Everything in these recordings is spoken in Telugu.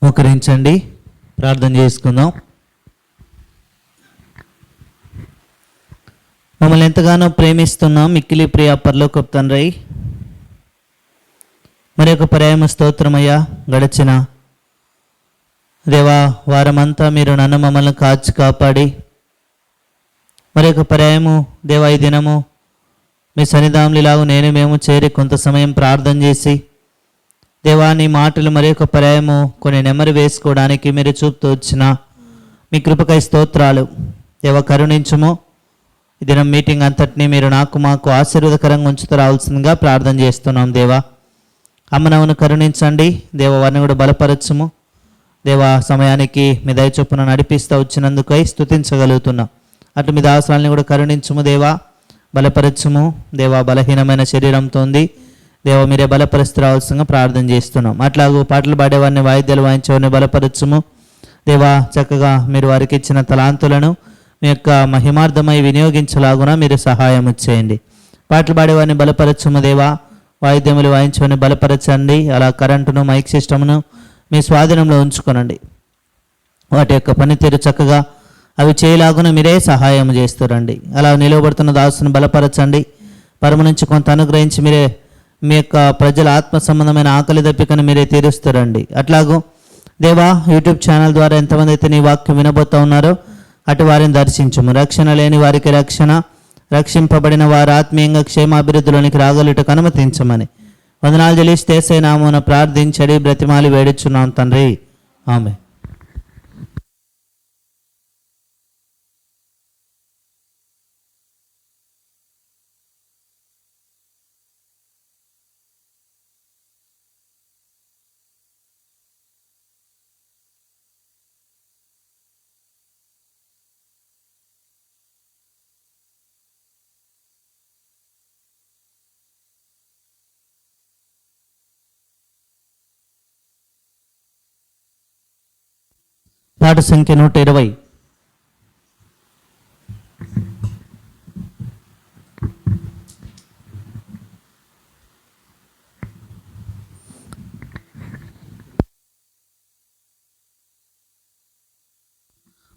మోకరించండి, ప్రార్థన చేసుకుందాం. మమ్మల్ని ఎంతగానో ప్రేమిస్తున్నాం మిక్కిలి ప్రియ పరలోకపు తండ్రి, మరి ఒక పర్యాయమ స్తోత్రమయ్యా. గడిచిన దేవా వారమంతా మీరు నన్ను మమ్మల్ని కాపాడి మరి ఒక పర్యాయము దేవా ఈ దినము మీ సన్నిధానంలో ఇలాగూ మేము చేరి కొంత సమయం ప్రార్థన చేసి దేవా నీ మాటలు మరి ఒక పర్యాయము కొన్ని నెమరు వేసుకోవడానికి మీరు చూపుతూ వచ్చిన మీ కృపకై స్తోత్రాలు. దేవా కరుణించుము. ఈ దినం మీటింగ్ అంతటినీ మీరు మాకు ఆశీర్వాదకరంగా ఉంచుతూ రావాల్సిందిగా ప్రార్థన చేస్తున్నాం. దేవా అమ్మనవును కరుణించండి. దేవ వారిని కూడా బలపరచుము. దేవా సమయానికి మీ దయ చొప్పున నడిపిస్తూ వచ్చినందుకై స్తుతించగలుగుతున్నాం. అటు మీ దాసురాల్ని కూడా కరుణించుము. దేవా బలపరచుము. దేవా బలహీనమైన శరీరంతో ఉంది. దేవ మీరే బలపరుస్తూ రావాల్సిందిగా ప్రార్థన చేస్తున్నాం. అట్లాగూ పాటలు పాడేవారిని, వాయిద్యాలు వాయించేవారిని బలపరచుము. దేవా చక్కగా మీరు వారికి ఇచ్చిన తలాంతులను మీ యొక్క మహిమార్థమై వినియోగించలాగున మీరు సహాయం చేయండి. పాటలు పాడేవారిని బలపరచుము. దేవా వాయిద్యములు వాయించేవారిని బలపరచండి. అలా కరెంటును, మైక్ సిస్టమ్ను మీ స్వాధీనంలో ఉంచుకోనండి. వాటి యొక్క పనితీరు చక్కగా అవి చేయలాగున మీరే సహాయం చేస్తారండి. అలా నిలవబడుతున్న దాసును బలపరచండి. పరమ నుంచి కొంత అనుగ్రహించి మీరే మీ యొక్క ప్రజల ఆత్మ సంబంధమైన ఆకలి దప్పికను మీరే తీరుస్తారండి. అట్లాగూ దేవా యూట్యూబ్ ఛానల్ ద్వారా ఎంతమంది అయితే నీ వాక్యం వినబోతూ ఉన్నారో అటు వారిని దర్శించము. రక్షణ లేని వారికి రక్షణ, రక్షింపబడిన వారు ఆత్మీయంగా క్షేమాభివృద్ధిలోనికి రాగలుగుటకు అనుమతించమని వందనాలు చెల్లిస్తే యేసయ్య నామమున ప్రార్థించడి బ్రతిమాలి వేడుచున్నాం తండ్రి, ఆమేన్. పాట సంఖ్య 120.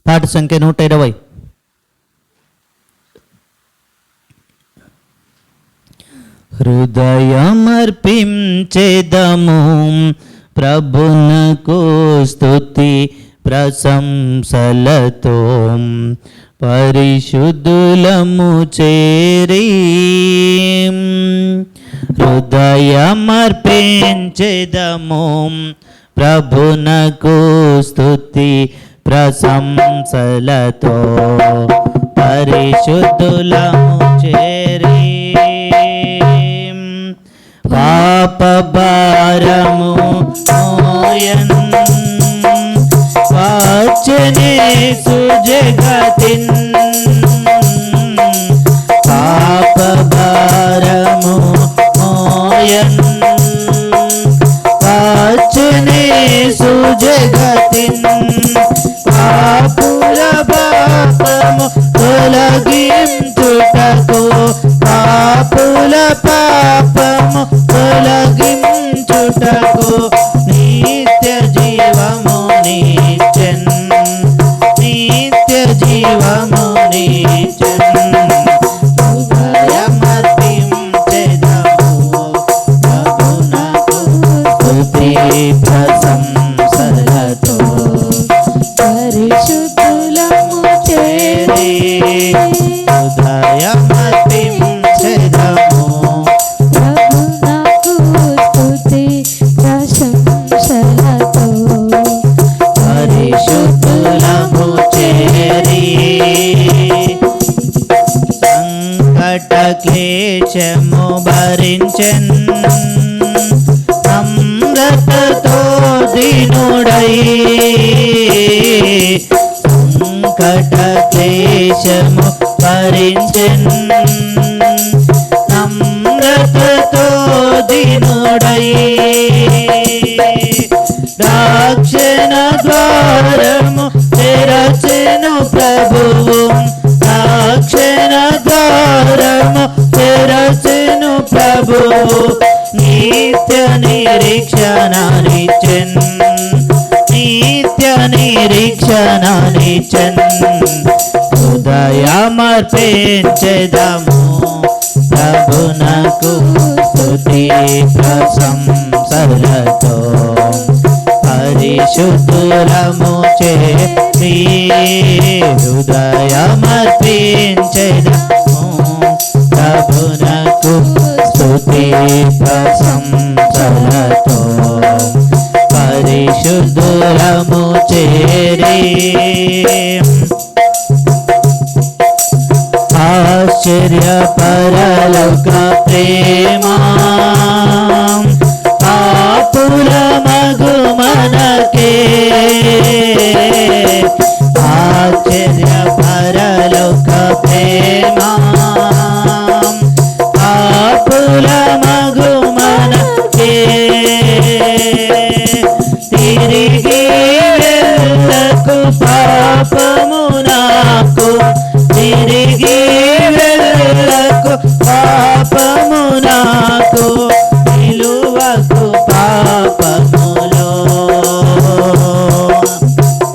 పాట సంఖ్య 120. హృదయమర్పించెదము ప్రభునకు స్తుతి ప్రశంసలతో పరిశుద్ధులము చేరి. హృదయమర్పించెదము ప్రభునకు స్తుతి ప్రశంసలతో పరిశుద్ధులము చేరి. పాప భారము మోయన్ వాచనేసు జగతిన్. పాప భారము మోయన్ వాచనేసు జగతిన్. పాపుల పాపము తొలగించుటకు, పాపుల పాపము తొలగించుటకు నిత్య జీవము నిత్యన్, నిత్య జీవము నిత్యన్. హృదయమర్పించెదము ప్రభునకు స్తుతి ప్రశంసలతో పరిశుద్ధులము చేరి. హృదయమర్పించెదము ప్రభునకు స్తుతి ప్రశంసలతో పరిశుద్ధులము చేరి. సంకట క్లేశము భరించెన్ నమ్రతతో దీనుడై. సంకట క్లేశము భరించెన్ నమ్రతతో దీనుడై. రక్షణ ద్వారము తెరచెను ప్రభువు, రక్షణ ద్వారము తెరచెను ప్రభువు. నిత్య నిరీక్షణ నిత్యన్, నిత్య నిరీక్షణనిచ్చన్ హృదయమర్పించెదము ప్రభునకు స్తుతి ప్రశంసలతో పరిశుద్ధులము చేరి హృదయమర్పించెదము ప్రభునకు స్తుతి ప్రశంసలతో పరిశుద్ధులము చేరి ఆశ్చర్య పరలోక ప్రేమ పాపుల మగు మనకే ఆశ్చర్య పరలోక ప్రేమ పాపుల మగు మనకే తిరిగి వెళ్ళకు పాపము నాకు తిరిగి వెళ్ళకు పాపము నాకు నిలువకు పాపములో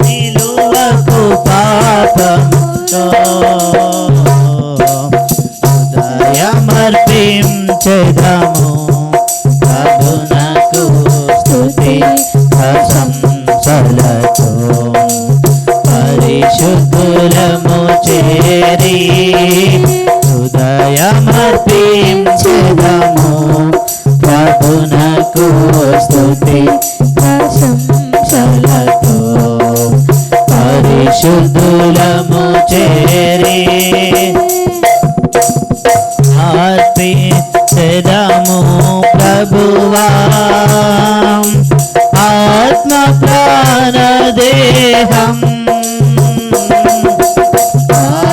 నిలువకు పాపములో హృదయమర్పించెదము ప్రభునకు స్తుతి ప్రశంసలతో పరిశుద్ధులము చేరి హృదయమర్పించెదము ప్రభునకు స్తుతి ప్రశంసలతో పరిశుద్ధులము చేరి అర్పించెదము ప్రభువా ఆత్మ ప్రాణ దేహం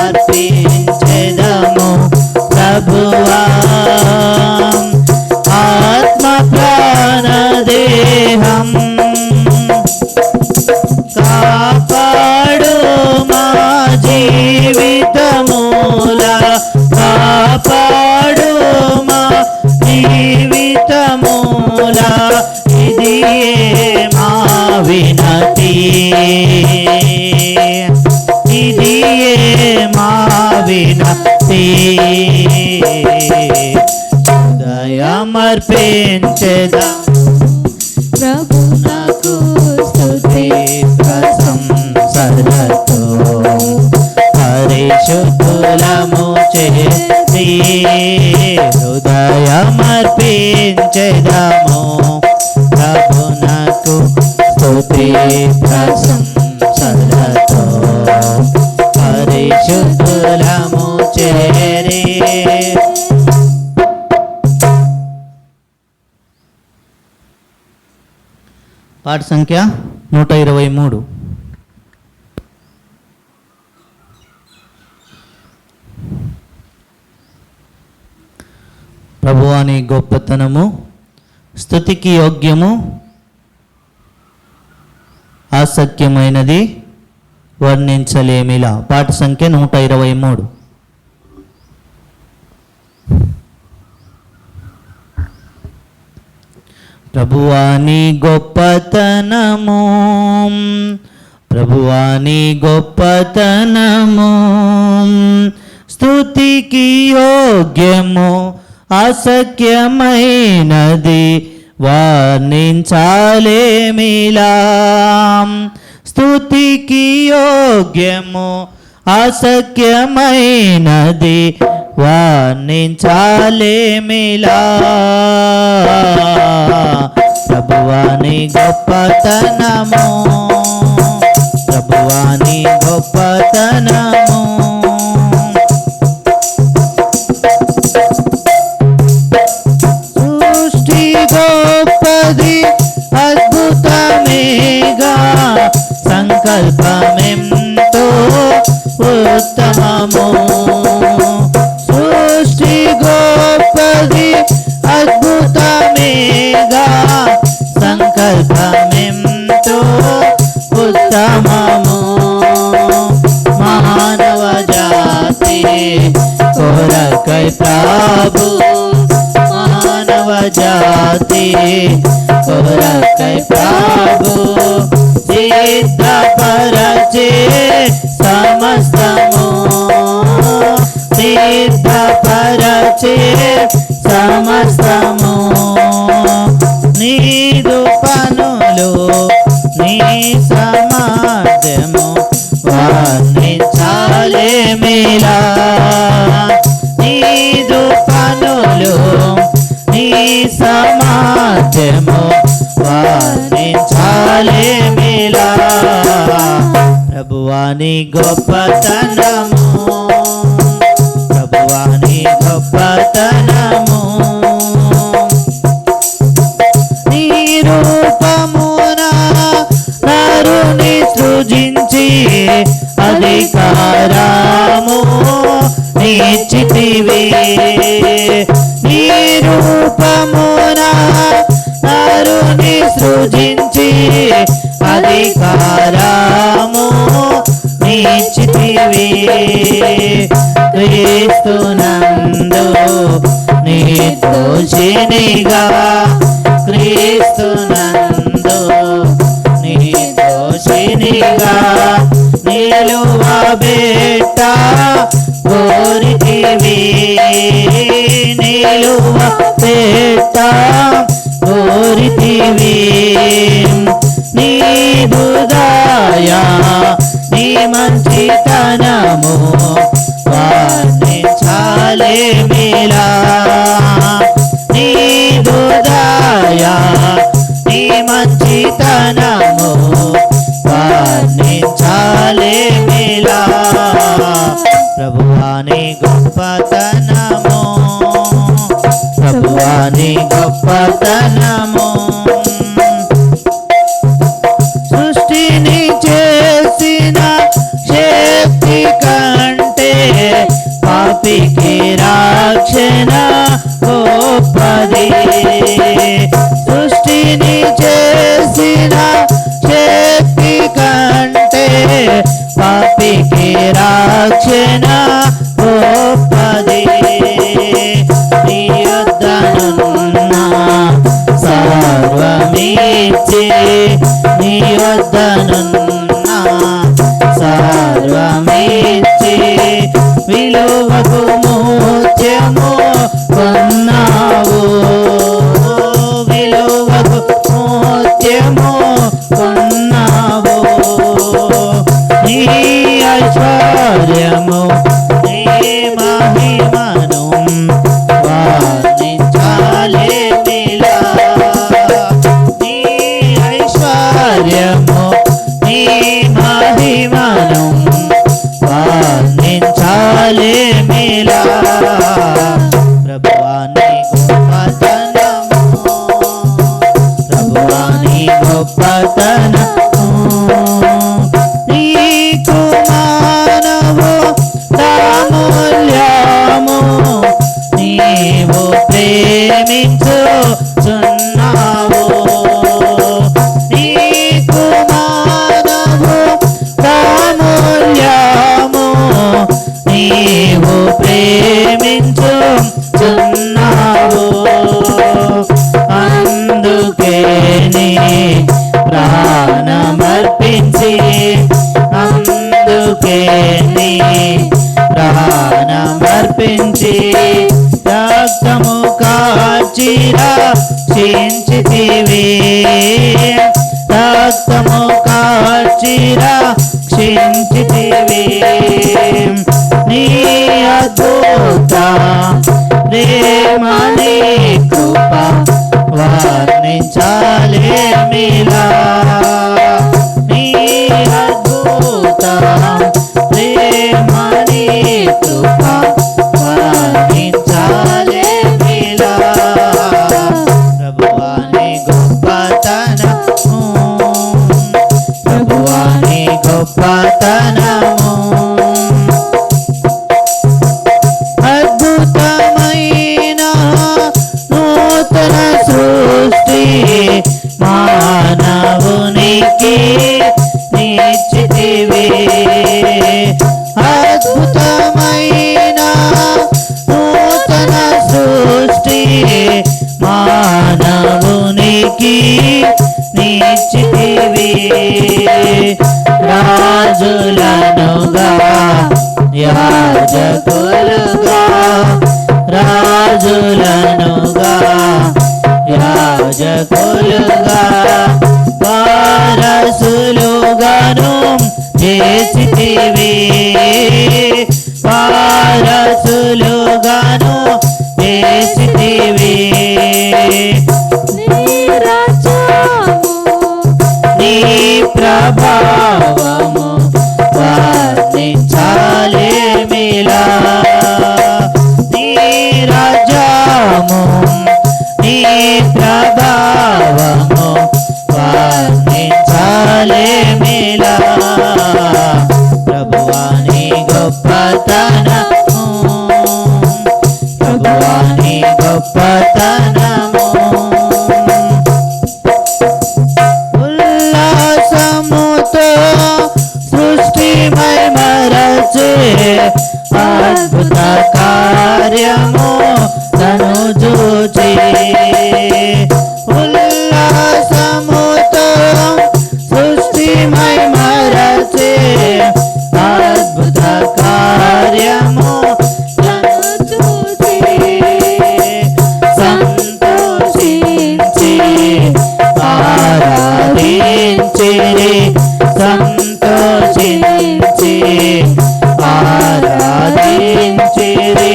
అర్పించెదము ప్రభువా ఆత్మ ప్రాణ దేహం కాపాడు మా జీవితమూల కాపాడు మా జీవితమూల ఇది మా వినతి ఇది మా వినతి హృదయమర్పించెదా ప్రభునకు స్తుతి ప్రశంసలతో పరిశుద్ధులము చేసి హృదయమర్పించెదము ప్రభునకు స్తుతి ప్రశంసలతో పరిశుద్ధులము చేరి పాట సంఖ్య 123. ప్రభువా నీ గొప్పతనము స్తుతికి యోగ్యము అసఖ్యమైనది వర్ణించలేమిలా. పాట సంఖ్య 123. ప్రభువా నీ గొప్పతనము ప్రభువా నీ గొప్పతనము స్తుతికి యోగ్యము అసఖ్యమైనది వర్ణించాలేమిలా. స్తుతికి యోగ్యము అసఖ్యమైనది వర్ణించాలేమిలా. ప్రభువా నీ గొప్పతనము ప్రభువా నీ గొప్పతనము సృష్టి గొప్పది అద్భుతమేగా సంకల్పమెంతో ఉత్తమము. సృష్టి గొప్పది అద్భుతమేగా సంకల్పమెంతో ఉత్తమము. మానవ జాతి కొరకై ప్రభు మానవ జాతి కొరకై ప్రభు సిద్ధపరచే సమస్తము సిద్ధపరచే సమస్తము నీదు పనులు నీ సమాజము వర్ణించాలేమిలా నీదు పనులు నీ సమాజము వర్ణించాలేమిలా ప్రభువాని గొప్పతనము ప్రభువాని గొప్పతనము నీ రూపమున నరుని సృజించి అధికారము నీచితివి నీ రూపమున నరుని సృజించి అధికారము నీచితివి క్రీస్తునందు నిర్దోషినిగా క్రీస్తునందు నిర్దోషినిగా నిలువబెట్ట కోరితివి నిలువబెట్ట కోరితివి నీదు దయా నీ మంచితనము వర్ణించాలేమిలా నీదు దయా నీ మంచితనము వర్ణించాలేమిలా ప్రభువాని గొప్పతనము ప్రభువాని గొప్పతనము సృష్టిని చేసిన శక్తి కంటే పాపికి రక్షణ గొప్పది సృష్టిని చేసిన శక్తి కంటే పాపికి రక్షణ గొప్పది నీ యొద్దనున్న సర్వమిచ్చి నీ యొద్దనున్న సర్వమిచ్చి విలువకు ముత్యము కొన్నావు విలువకు ముత్యము కొన్నావు నీ ఐశ్వర్యము నీ మహిమను వర్ణించాలేమిలా నీ ఐశ్వర్యము నీ మహిమను వర్ణించాలేమిలా ప్రభువాని గొప్పతనము ప్రభువాని గొప్పతనము నీకు మానవు ప్రాముల్యము నీవు ప్రేమించుచున్నావు నీకు మానవు ప్రాముల్యము నీవు ప్రేమించుచున్నావు అందుకే నీ ప్రాణమర్పించి అందుకే నీ ప్రాణమర్పించి రక్తము కార్చిరా క్షించితివి రక్తము కార్చిరా క్షించితివి నీ అద్భుత ప్రేమ నీ కృప వర్ణించాలేమిలా నీ అద్భుత ప్రేమ నీ కృప వర్ణించాలేమిలా ప్రభువాని గొప్పతనము ప్రభువాని గొప్పతనము అద్భుతమైన నూతన సృష్టి మానవునికి నిశ్చితివి అద్భుతమైన నూతన సృష్టి మానవునికి నిశ్చితివి రాజులనుగా యాజకులుగా రాజులనుగా యాజకులుగా వారసులుగాను చేసితివి వారసులుగాను చేసితివి నీ రాజ్యము నీ ప్రభావము వర్ణించాలేమిలా నీ రాజ్యము నీ ప్రభావము వర్ణించాలేమిలా ప్రభువా నీ గొప్పతనము ప్రభువా నీ గొప్పతనము ఉల్లాసముతో సృష్టి మరచే అద్భుత కార్యము తను చూచి ఉల్లాసముతో సృష్టి మరచే అద్భుత కార్యము తను చూచి సంతోషించి ఆరాధించిరి సంతోషించి ఆరాధించిరి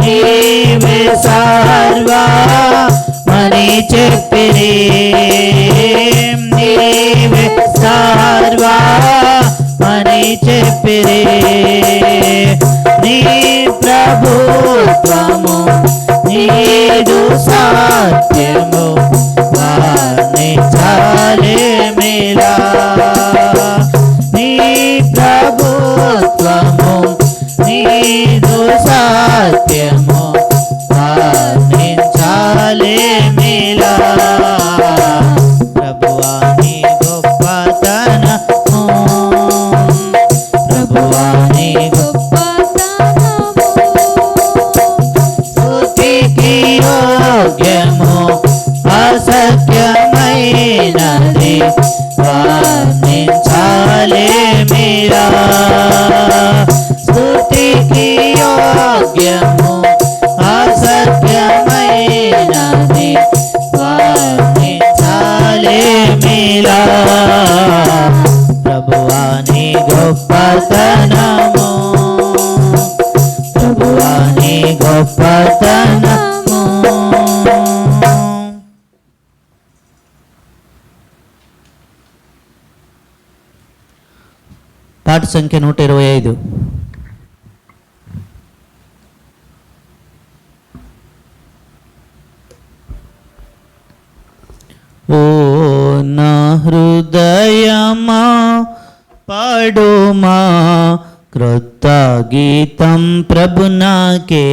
నీవే సర్వమని చెప్పిరి నీవే సర్వమని చెప్పిరి నీ ప్రభుత్వము నీదు సత్యము వర్ణించాలేమిలా నీ ప్రభుత్వము నీదు సత్యము వర్ణించాలేమిలా ప్రభువా నీ గొప్పతనము ప్రభువా నీ గొప్పతనము స్తుతికి యోగ్యము అసఖ్యమైనది వర్ణించాలేమిలా స్తుతికి యోగ్యము అసఖ్యమైనది వర్ణించాలేమిలా ప్రభువా నీ గొప్పతనము ప్రభువా నీ గొప్పతనము పాట సంఖ్య 125. ఓ నా హృదయమా పాడుమా క్రొత్త గీతం ప్రభునాకే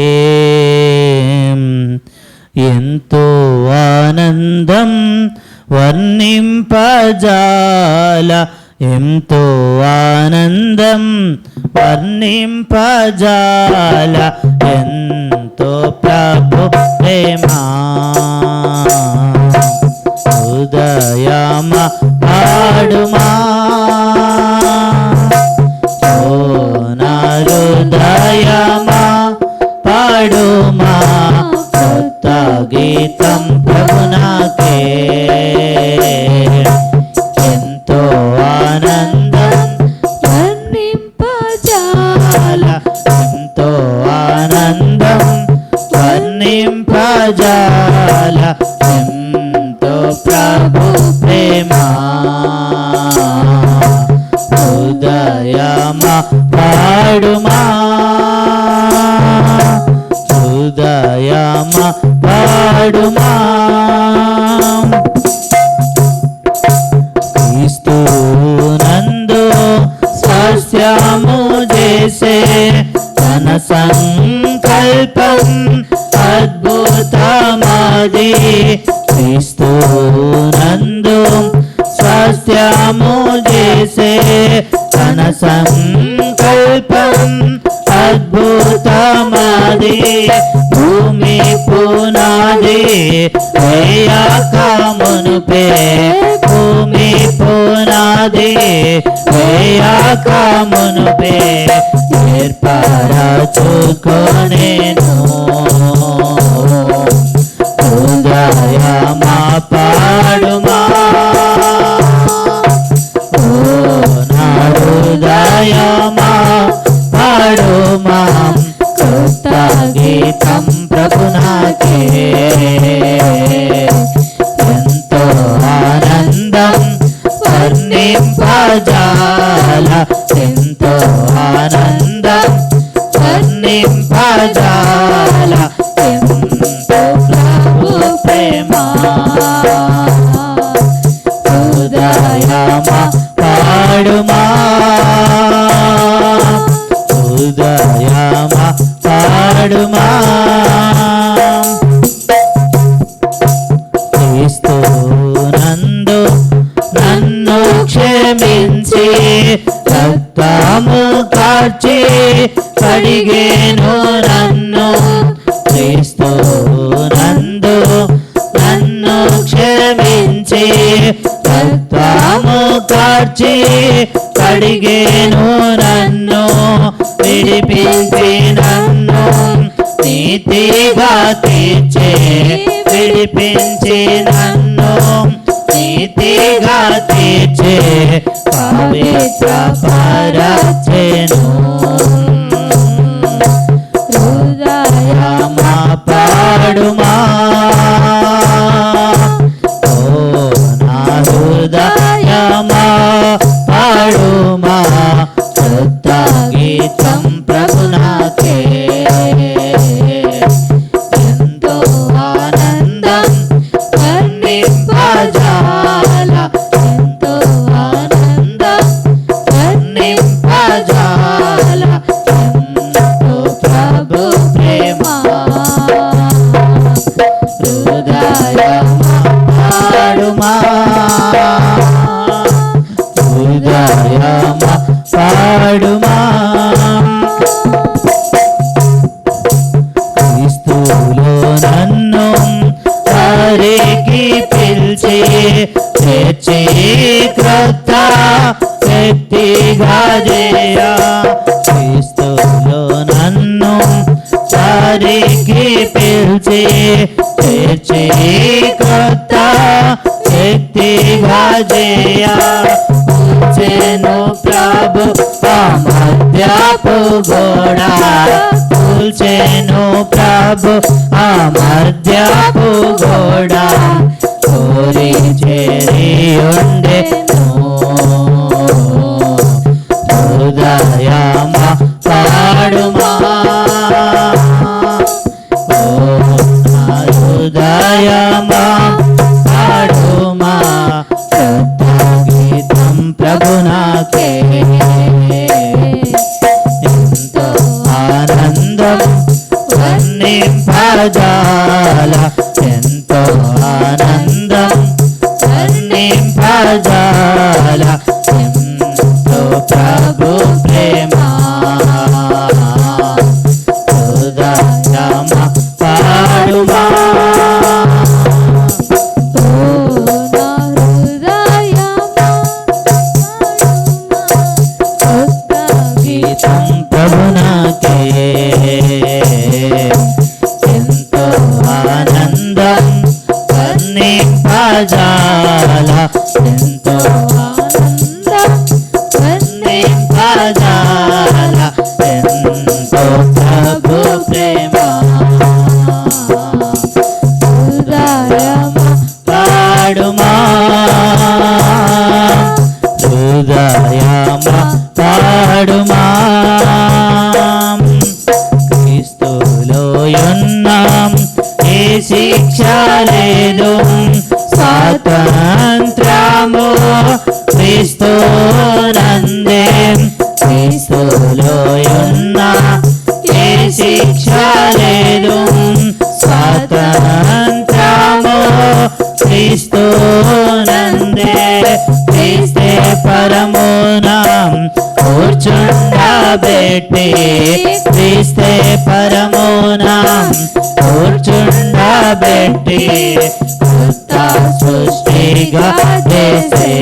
ఎంతో ఆనందం వర్ణింపజాల ఎంతో ఆనందం వర్ణింపజాల ఎంతో ప్రభు ప్రేమా హృదయమ పాడుమా ఓ నా హృదయమా పాడుమా కొత్త గీతం ప్రభునాకే ఎంతో ఆనందం వర్ణింపజాల ఎంతో ఆనందం వర్ణింపజాల ఎంతో ప్రభు ప్రేమా హృదయమ పాడుమా హృదయమ పాడుమా క్రీస్తునందు స్వాస్యము చేసే తన సంకల్పం అద్భుతమాది క్రీస్తునందు స్వాస్యము చేసే తన సంకల్పం అద్భుతమాది భూమి పునాది వేయక మునుపే భూమి పునాది వేయక మునుపే ఏర్పరచుకొనెను. హృదయమా పాడుమా, ఓ నా హృదయమా పాడుమా, కొత్త గీతం ప్రభునాకే. ఎంతో ఆనందం వర్ణింపజాల, ఎంతో ఆనందం వర్ణింపజాల, ఎంతో ప్రభు ప్రేమ. హృదయమా పాడుమా, హృదయమా పాడుమా, క్రీస్తునందు నన్ను క్షమించి రక్తము కార్చి కడిగేను నన్ను. క్రీస్తునందు నన్ను క్షమించి రక్తము కార్చి కడిగేను నన్ను. విడిపించి నన్ను నీతిగా తీర్చే, విడిపించి నన్ను నీతిగా తీర్చే, పవిత్ర పరచెను. హృదయమా పాడుమా, ఓ నా హృదయమా పాడుమా, కొత్త గీతం ప్రభునాకే. ఎంతో ఆనందం వర్ణింపజాల, ఎంతో ఆనందం వర్ణింపజాల, ఎంతో ప్రభు ప్రేమ. హృదయమా పాడుమా, హృదయమా పాడుమా, క్రీస్తులో నన్ను వారికి పిలిచి చేర్చి క్రొత్త వ్యక్తిగా చేయ. క్రీస్తులో నన్ను వారికి పిలిచి చేర్చి క్రొత్త వ్యక్తిగా చేయ. కూల్చెను ప్రభు ఆ మధ్యపు గోడ, కూల్చెను ప్రభు ఆ మధ్యపు గోడ, కోరి చేరి ఉండెను. హృదయమా పాడుమా, ఓ నా హృదయమా పాడుమా, కొత్త గీతం ప్రభునాకే. ఎంతో ఆనందం వర్ణింపజాల, ఎంతో ఆనందం వర్ణింపజాల, ఎంతో ప్రభు ప్రేమ. హృదయమా పాడుమా, ఓ నా హృదయమా పాడుమా, కొత్త గీతం ప్రభునాకే. ఎంతో ఆనందం వర్ణింపజాల, ఎంతో ఆనందం వర్ణింపజాల, ఎంతో ప్రభు ప్రేమ. హృదయమా పాడుమా, హృదయమా పాడుమా, క్రీస్తులో ఉన్నాం ఏ శిక్ష లేదు, స్వాతంత్రము క్రీస్తునందే. క్రీస్తులో ఉన్నా ఏ శిక్ష లేదు, స్వాతంత్రము క్రీస్తునందే. క్రీస్తే పరమునాం కూర్చుండబెట్టి, క్రీస్తే పరమునాం కూర్చుండబెట్టి, కొత్త సృష్టిగా చేసే.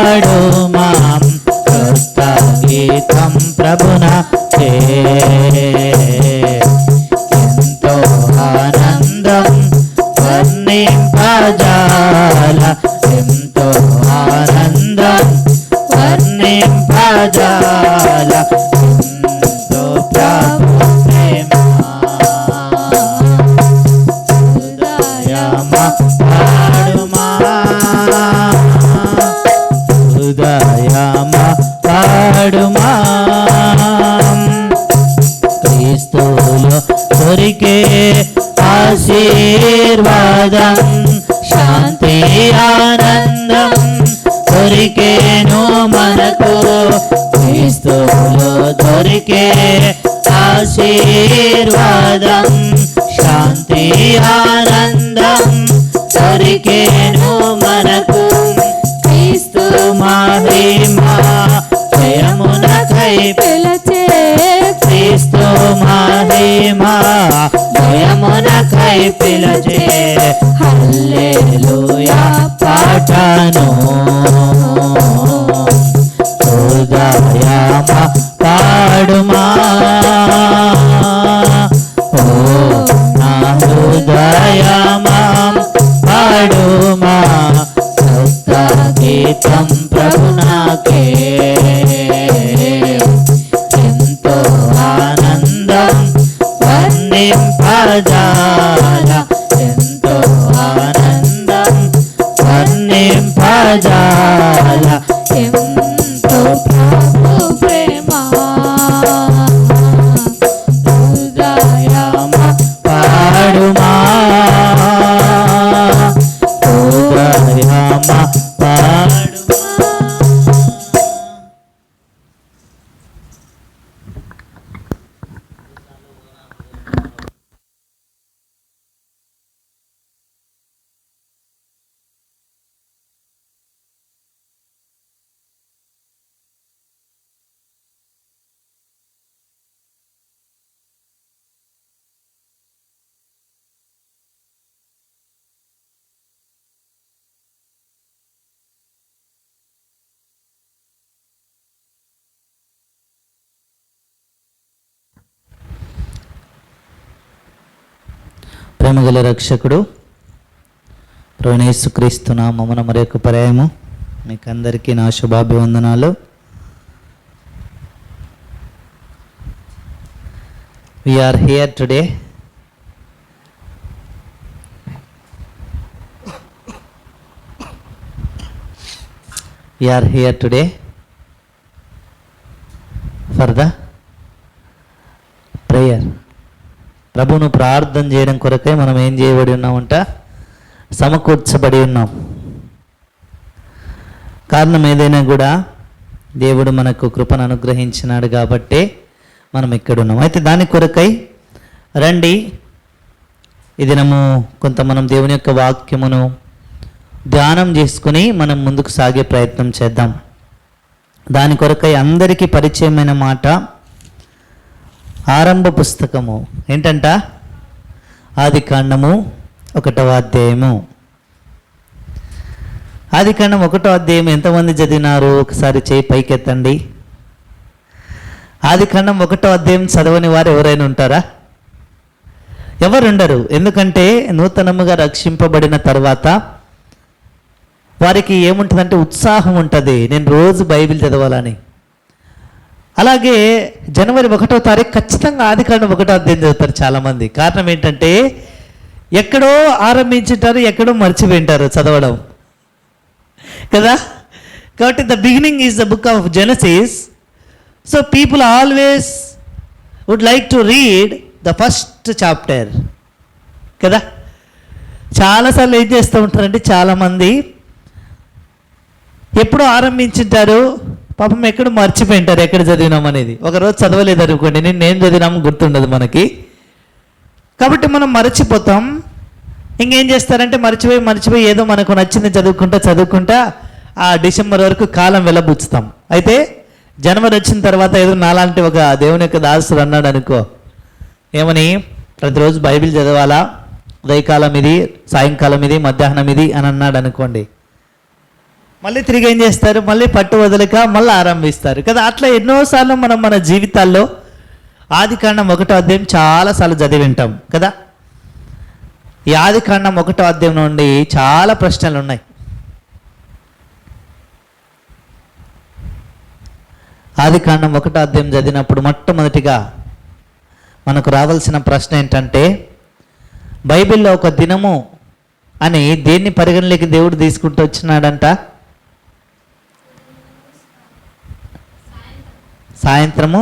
పాడు మాం క్రొత్త గీతం ప్రభునాకే ఎంతో ఆనందం వర్ణింపజాల ఎంతో ఆనందం వర్ణింపజాల ఎంతో ప్రభు ప్రేమ హృదయమా పాడుమా హృదయమా పాడుమా క్రీస్తులో దొరికే ఆశీర్వాదం శాంతి ఆనందం దొరికేను మనకు క్రీస్తులో దొరికే ఆశీర్వాదం శాంతి ఆనందం దొరికేను మనకు క్రీస్తు మహిమా జయమునకై పిలచే క్రీస్తు మహిమా జయమునకై పిలచే హల్లెలూయా పాటను హృదయమా పాడుమా ఓ నా హృదయమా పాడుమా క్రొత్త గీతం ప్రభునాకే ఎంతో ఆనందం వర్ణింపజాల ఎంతో ఆనందం వర్ణింపజాల ఎంతో ప్రభు ప్రేమ హృదయమా పాడుమా హృదయమా పాడుమా. ప్రేమగల రక్షకుడు ప్రభువైన యేసుక్రీస్తు నామమున మరొక పర్యాయము మీకు అందరికీ నా శుభాభివందనాలు. We are here today for the prayer. ప్రభువును ప్రార్థన చేయడం కొరకై మనం ఏం చేయబడి ఉన్నామంట? సమకూర్చబడి ఉన్నాం. కారణం ఏదైనా కూడా దేవుడు మనకు కృపను అనుగ్రహించినాడు కాబట్టి మనం ఇక్కడ ఉన్నాం. అయితే దాని కొరకై రండి ఈ దినము కొంత మనం దేవుని యొక్క వాక్యమును ధ్యానం చేసుకుని మనం ముందుకు సాగే ప్రయత్నం చేద్దాం. దాని కొరకై అందరికీ పరిచయమైన మాట ఆరంభ పుస్తకము ఏంటంట? ఆదికాండము 1వ అధ్యాయము. ఆదికాండం 1వ అధ్యాయం ఎంతమంది చదివినారు? ఒకసారి చేయి పైకెత్తండి. ఆదికాండం 1వ అధ్యాయం చదవని వారు ఎవరైనా ఉంటారా? ఎవరు ఉండరు. ఎందుకంటే నూతనముగా రక్షింపబడిన తర్వాత వారికి ఏముంటుందంటే ఉత్సాహం ఉంటుంది, నేను రోజు బైబిల్ చదవాలని. అలాగే జనవరి 1వ తారీఖు ఖచ్చితంగా ఆదికాండం 1వ అధ్యాయం చదువుతారు చాలామంది. కారణం ఏంటంటే ఎక్కడో ఆరంభించుంటారు, ఎక్కడో మర్చిపోయింటారు చదవడం కదా. కాబట్టి the beginning is the book of Genesis. So people always would like to read the first chapter కదా. చాలాసార్లు ఏం చేస్తూ ఉంటారంటే చాలామంది ఎప్పుడో ఆరంభించుంటారు, పాపం ఎక్కడో మర్చిపోయింటారు ఎక్కడ చదివినాం అనేది. ఒకరోజు చదవలేదు అనుకోండి, నేను చదివినాము గుర్తుండదు మనకి. కాబట్టి మనం మర్చిపోతాం. ఇంకేం చేస్తారంటే మర్చిపోయి ఏదో మనకు నచ్చింది చదువుకుంటా ఆ డిసెంబర్ వరకు కాలం వెళ్ళబుచ్చుతాం. అయితే జనవరి వచ్చిన తర్వాత ఏదో నాలాంటి ఒక దేవుని యొక్క దాసుడు అన్నాడు అనుకో, ఏమని, ప్రతిరోజు బైబిల్ చదవాలా, ఉదయకాలం ఇది, సాయంకాలం ఇది, మధ్యాహ్నం ఇది అని అన్నాడు అనుకోండి. మళ్ళీ తిరిగి ఏం చేస్తారు, మళ్ళీ పట్టు వదలక మళ్ళీ ఆరంభిస్తారు కదా. అట్లా ఎన్నోసార్లు మనం మన జీవితాల్లో ఆదికాండం 1వ అధ్యాయం చాలాసార్లు చదివి వింటాం కదా. ఈ ఆదికాండం 1వ అధ్యాయం నుండి చాలా ప్రశ్నలు ఉన్నాయి. ఆదికాండం 1వ అధ్యాయం చదివినప్పుడు మొట్టమొదటిగా మనకు రావాల్సిన ప్రశ్న ఏంటంటే, బైబిల్లో ఒక దినము అని దేన్ని పరిగణలోకి దేవుడు తీసుకుంటూ వచ్చినాడంట? సాయంత్రము,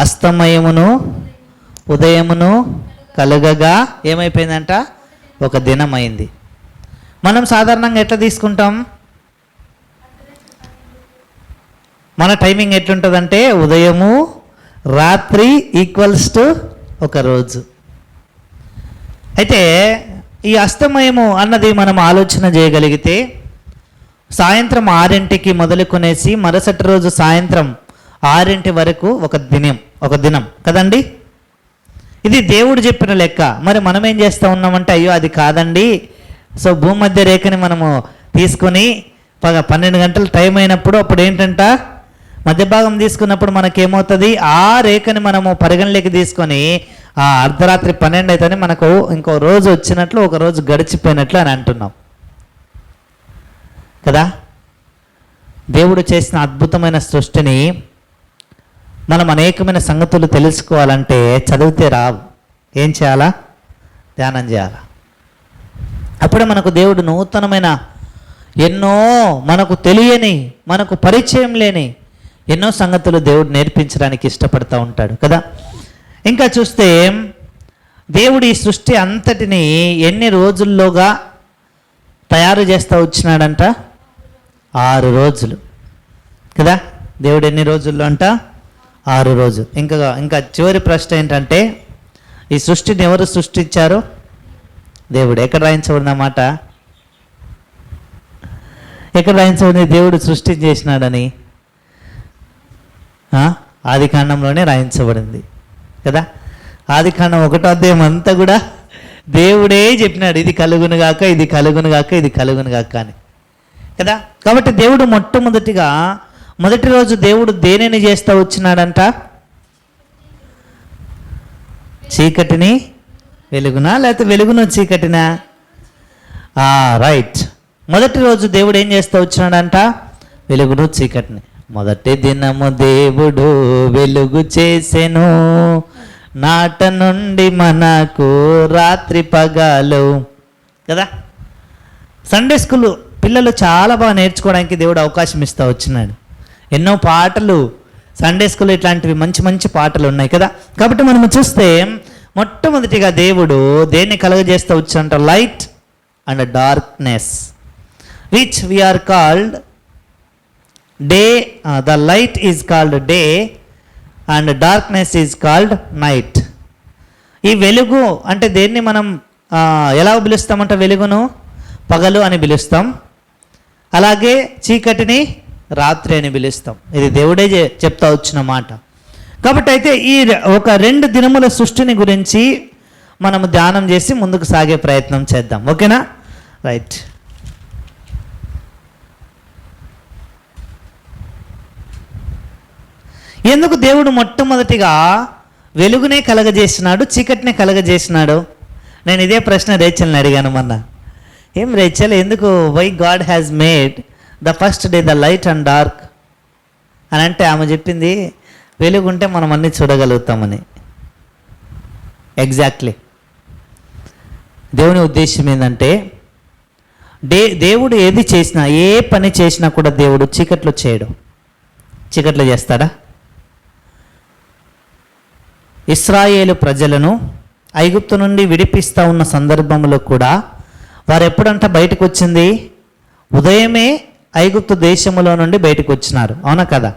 అస్తమయమును ఉదయమును కలుగగా ఏమైపోయిందంట? ఒక దినం అయింది. మనం సాధారణంగా ఎట్లా తీసుకుంటాం? మన టైమింగ్ ఎట్లుంటుందంటే ఉదయము రాత్రి ఈక్వల్స్ టు ఒక రోజు. అయితే ఈ అస్తమయము అన్నది మనం ఆలోచన చేయగలిగితే సాయంత్రం 6ంటికి మొదలుకొనేసి మరుసటి రోజు సాయంత్రం 6ంటి వరకు ఒక దినం కదండి. ఇది దేవుడు చెప్పిన లెక్క. మరి మనం ఏం చేస్తూ ఉన్నామంటే, అయ్యో అది కాదండి, సో భూమధ్య రేఖని మనము తీసుకొని 12 గంటలు టైం అయినప్పుడు అప్పుడు ఏంటంట, మధ్య భాగం తీసుకున్నప్పుడు మనకేమవుతుంది, ఆ రేఖని మనము పరిగణలోకి తీసుకొని ఆ అర్ధరాత్రి 12 అయితేనే మనకు ఇంకో రోజు వచ్చినట్లు, ఒక రోజు గడిచిపోయినట్లు అని అంటున్నాం కదా. దేవుడు చేసిన అద్భుతమైన సృష్టిని మనం అనేకమైన సంగతులు తెలుసుకోవాలంటే చదివితే రావు. ఏం చేయాలా? ధ్యానం చేయాలా. అప్పుడే మనకు దేవుడు నూతనమైన ఎన్నో మనకు తెలియని, మనకు పరిచయం లేని ఎన్నో సంగతులు దేవుడు నేర్పించడానికి ఇష్టపడుతూ ఉంటాడు కదా. ఇంకా చూస్తే దేవుడు ఈ సృష్టి అంతటిని ఎన్ని రోజుల్లోగా తయారు చేస్తూ వచ్చినాడంట? 6 రోజులు కదా. దేవుడు ఎన్ని రోజుల్లో అంట? 6 రోజులు. ఇంకా చివరి ప్రశ్న ఏంటంటే, ఈ సృష్టిని ఎవరు సృష్టించారు? దేవుడు. ఎక్కడ రాయించబడినమాట? ఎక్కడ రాయించబడింది దేవుడు సృష్టించేసినాడని? ఆదికాండంలోనే రాయించబడింది కదా. ఆదికాండం 1వ అధ్యాయం అంతా కూడా దేవుడే చెప్పినాడు, ఇది కలుగునుగాక, ఇది కలుగునుగాక, ఇది కలుగునుగాక అని కదా. కాబట్టి దేవుడు మొదటి రోజు దేవుడు దేనిని చేస్తూ వచ్చినాడంట? చీకటిని వెలుగునా, లేకపోతే వెలుగును చీకటినా? రైట్. మొదటి రోజు దేవుడు ఏం చేస్తూ వచ్చినాడంట? వెలుగును చీకటిని. మొదటి దినము దేవుడు వెలుగు చేసెను, నాట నుండి మనకు రాత్రి పగలు కదా. సండే స్కూల్ పిల్లలు చాలా బాగా నేర్చుకోవడానికి దేవుడు అవకాశం ఇస్తూ వచ్చినాడు. ఎన్నో పాటలు సండే స్కూల్ ఇట్లాంటివి మంచి మంచి పాటలు ఉన్నాయి కదా. కాబట్టి మనం చూస్తే మొట్టమొదటిగా దేవుడు దేన్ని కలుగజేస్తూ వచ్చాడంట? Light and darkness, which we are called day. The light is called day and darkness is called night. ఈ వెలుగు అంటే దేన్ని మనం ఎలా పిలుస్తామంటే, వెలుగును పగలు అని పిలుస్తాం, అలాగే చీకటిని రాత్రి అని పిలుస్తాం. ఇది దేవుడే చెప్తా వచ్చిన మాట. కాబట్టి అయితే ఈ ఒక 2 దినముల సృష్టిని గురించి మనము ధ్యానం చేసి ముందుకు సాగే ప్రయత్నం చేద్దాం. ఓకేనా? రైట్. ఎందుకు దేవుడు మొట్టమొదటిగా వెలుగునే కలగజేసినాడు, చీకటినే కలగజేసినాడు? నేను ఇదే ప్రశ్న రేచల్ని అడిగాను మొన్న. ఏం రేచల్, ఎందుకు why God has made the first day the light and dark అని అంటే ఆమె చెప్పింది, వెలుగుంటే మనం అన్నీ చూడగలుగుతామని. ఎగ్జాక్ట్లీ. దేవుని ఉద్దేశం ఏంటంటే, దేవుడు ఏది చేసినా, ఏ పని చేసినా కూడా దేవుడు చీకట్లో చేయడు. చీకట్లో చేస్తాడా? ఇశ్రాయేలు ప్రజలను ఐగుప్తు నుండి విడిపిస్తూ ఉన్న సందర్భంలో కూడా వారు ఎప్పుడంట బయటకు వచ్చింది? ఉదయమే ఐగుప్తు దేశములో నుండి బయటకు వచ్చినారు, అవునా కదా.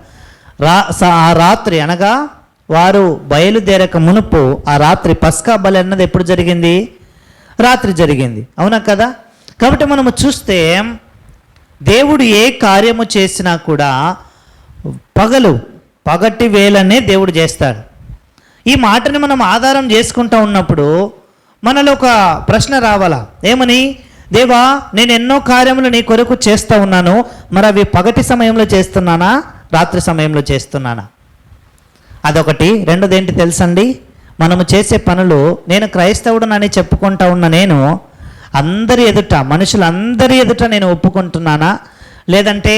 ఆ రాత్రి అనగా వారు బయలుదేరక మునుపు ఆ రాత్రి పస్కా బలి అన్నది ఎప్పుడు జరిగింది? రాత్రి జరిగింది, అవునా కదా. కాబట్టి మనము చూస్తే దేవుడు ఏ కార్యము చేసినా కూడా పగటి వేళనే దేవుడు చేస్తాడు. ఈ మాటని మనం ఆధారం చేసుకుంటూ ఉన్నప్పుడు మనలో ఒక ప్రశ్న రావాలా, ఏమని? దేవా, నేను ఎన్నో కార్యములు నీ కొరకు చేస్తూ ఉన్నాను, మరి అవి పగటి సమయంలో చేస్తున్నానా, రాత్రి సమయంలో చేస్తున్నానా? అదొకటి. రెండోది ఏంటి తెలుసండి, మనము చేసే పనులు, నేను క్రైస్తవుడునని చెప్పుకుంటా ఉన్న నేను అందరి ఎదుట, మనుషులందరి ఎదుట నేను ఒప్పుకుంటున్నానా, లేదంటే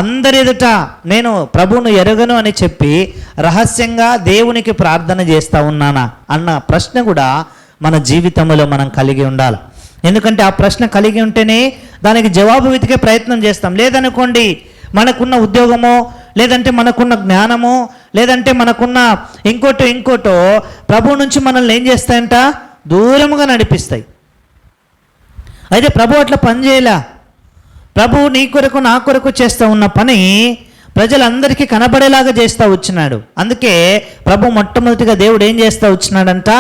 అందరి ఎదుట నేను ప్రభువును ఎరగను అని చెప్పి రహస్యంగా దేవునికి ప్రార్థన చేస్తూ ఉన్నానా అన్న ప్రశ్న కూడా మన జీవితంలో మనం కలిగి ఉండాలి. ఎందుకంటే ఆ ప్రశ్న కలిగి ఉంటేనే దానికి జవాబు వెతికే ప్రయత్నం చేస్తాం. లేదనుకోండి, మనకున్న ఉద్యోగమో, లేదంటే మనకున్న జ్ఞానమో, లేదంటే మనకున్న ఇంకోటో ప్రభువు నుంచి మనల్ని ఏం చేస్తాయంట, దూరముగా నడిపిస్తాయి. అయితే ప్రభు అట్లా పని చేయలే. ప్రభువు నీ కొరకు నా కొరకు చేస్తూ ఉన్న పని ప్రజలందరికీ కనబడేలాగా చేస్తూ వచ్చినాడు. అందుకే ప్రభు మొట్టమొదటిగా దేవుడు ఏం చేస్తూ వచ్చినాడంట,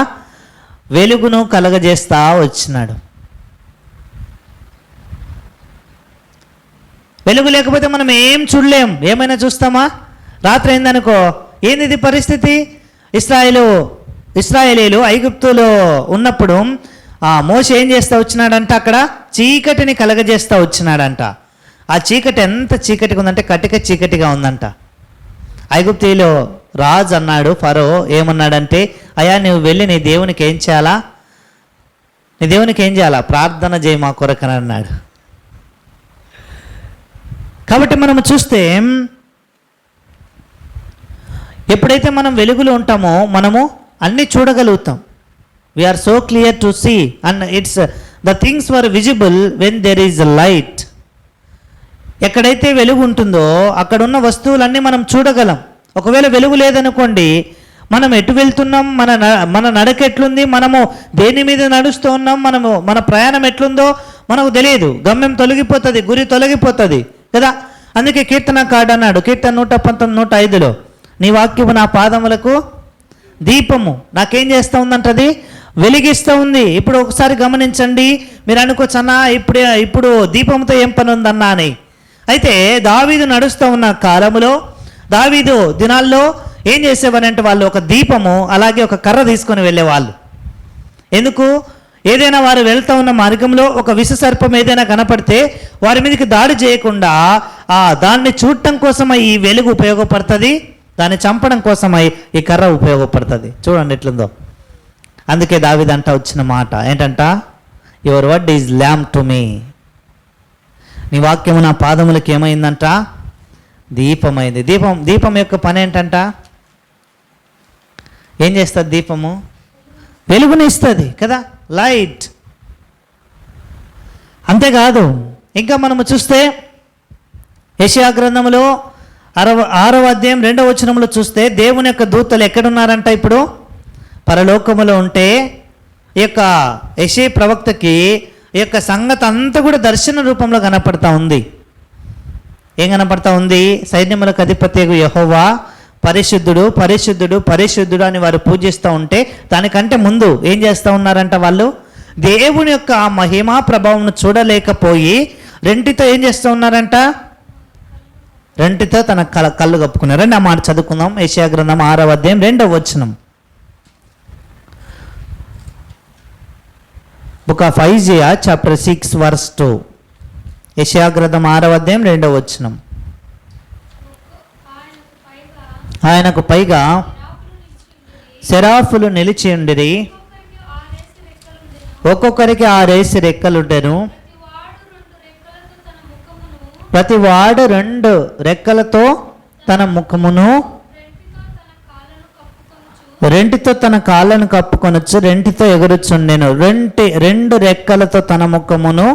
వెలుగును కలగజేస్తూ వచ్చినాడు. వెలుగు లేకపోతే మనం ఏం చూడలేం. ఏమైనా చూస్తామా? రాత్రి అయిందనుకో, ఏంది ఇది పరిస్థితి? ఇశ్రాయేలీలు ఐగుప్తులో ఉన్నప్పుడు మోషే ఏం చేస్తూ వచ్చినాడంట, అక్కడ చీకటిని కలగజేస్తూ వచ్చినాడంట. ఆ చీకటి ఎంత చీకటిగా ఉందంటే కటిక చీకటిగా ఉందంట. ఐగుప్తీలో రాజు అన్నాడు, ఫరో ఏమన్నాడంటే, అయ్యా నువ్వు వెళ్ళి నీ దేవునికి ఏం చేయాలా, నీ దేవునికి ఏం చేయాలా, ప్రార్థన చేయి మా కొరకని అన్నాడు. కాబట్టి మనము చూస్తే ఎప్పుడైతే మనం వెలుగులో ఉంటామో మనము అన్నీ చూడగలుగుతాం. We are so clear to see and it's the things were visible when there is light. ఎక్కడైతే వెలుగు ఉంటుందో అక్కడ ఉన్న వస్తువులన్నీ మనం చూడగలం. ఒకవేళ వెలుగు లేదనుకోండి, మనం ఎటు వెళ్తున్నాం, మన నడక ఎట్లుంది, మనము దేని మీద నడుస్తూ ఉన్నాం, మన ప్రయాణం ఎట్లుందో మనకు తెలియదు. గమ్యం తొలగిపోతుంది, గురి తొలగిపోతుంది కదా. అందుకే కీర్తనకారుడు అన్నాడు, కీర్తన 119, 105లో, నీ వాక్యము నా పాదములకు దీపము, నాకేం చేస్తూ ఉందంటది, వెలిగిస్తూ ఉంది. ఇప్పుడు ఒకసారి గమనించండి, మీరు అనుకోవచ్చు అన్నా ఇప్పుడు దీపంతో ఏం పని ఉందన్నా అని. అయితే దావీదు నడుస్తూ ఉన్న కాలములో, దావీదు దినాల్లో ఏం చేసేవారంటే వాళ్ళు ఒక దీపము అలాగే ఒక కర్ర తీసుకొని వెళ్ళేవాళ్ళు. ఎందుకు? ఏదైనా వారు వెళ్తూ ఉన్న మార్గంలో ఒక విషసర్పం ఏదైనా కనపడితే వారి మీదకి దాడి చేయకుండా దాన్ని చూడటం కోసమై ఈ వెలుగు ఉపయోగపడుతుంది, దాన్ని చంపడం కోసమై ఈ కర్ర ఉపయోగపడుతుంది. చూడండి ఎట్లుందో. అందుకే దావీదు అంట వచ్చిన మాట ఏంటంట, your word is lamp to me, నీ వాక్యము నా పాదములకు ఏమైందంట, దీపమైంది. దీపం యొక్క పని ఏంటంట, ఏం చేస్తుంది దీపము? వెలుగుని ఇస్తుంది కదా, లైట్. అంతేకాదు, ఇంకా మనము చూస్తే యెషయా గ్రంథంలో 6వ అధ్యాయం 2వ వచనంలో చూస్తే దేవుని యొక్క దూతలు ఎక్కడున్నారంట, ఇప్పుడు పరలోకములో ఉంటే ఈ యొక్క యెషయా ప్రవక్తకి ఈ యొక్క సంగతి అంతా కూడా దర్శన రూపంలో కనపడతా ఉంది. ఏం కనపడతా ఉంది? సైన్యములకు అధిపతి యెహోవా పరిశుద్ధుడు పరిశుద్ధుడు పరిశుద్ధుడు అని వారు పూజిస్తూ ఉంటే దానికంటే ముందు ఏం చేస్తూ ఉన్నారంట, వాళ్ళు దేవుని యొక్క ఆ మహిమా ప్రభావం చూడలేకపోయి రెంటితో ఏం చేస్తూ ఉన్నారంట, రెంటితో తన కళ్ళు కప్పుకున్నారు. రండి ఆ మాట చదువుకుందాం. యెషయా గ్రంథం 6వ అధ్యాయం 2వ వచనం. Book of Isaiah chapter 6 verse 2. యెషయా గ్రంథం 6వ అధ్యాయం 2వ వచనం. ఆయనకు పైగా సెరాఫులు నిలిచి ఉండిరి, ఒక్కొక్కరికి 6 రెక్కలుండెను, ప్రతి వాడు 2 రెక్కలతో తన ముఖమును, రెంటితో తన కాళ్ళను కప్పుకొనొచ్చు, రెంటితో ఎగురుచుండెను, 2 రెక్కలతో తన ముఖమును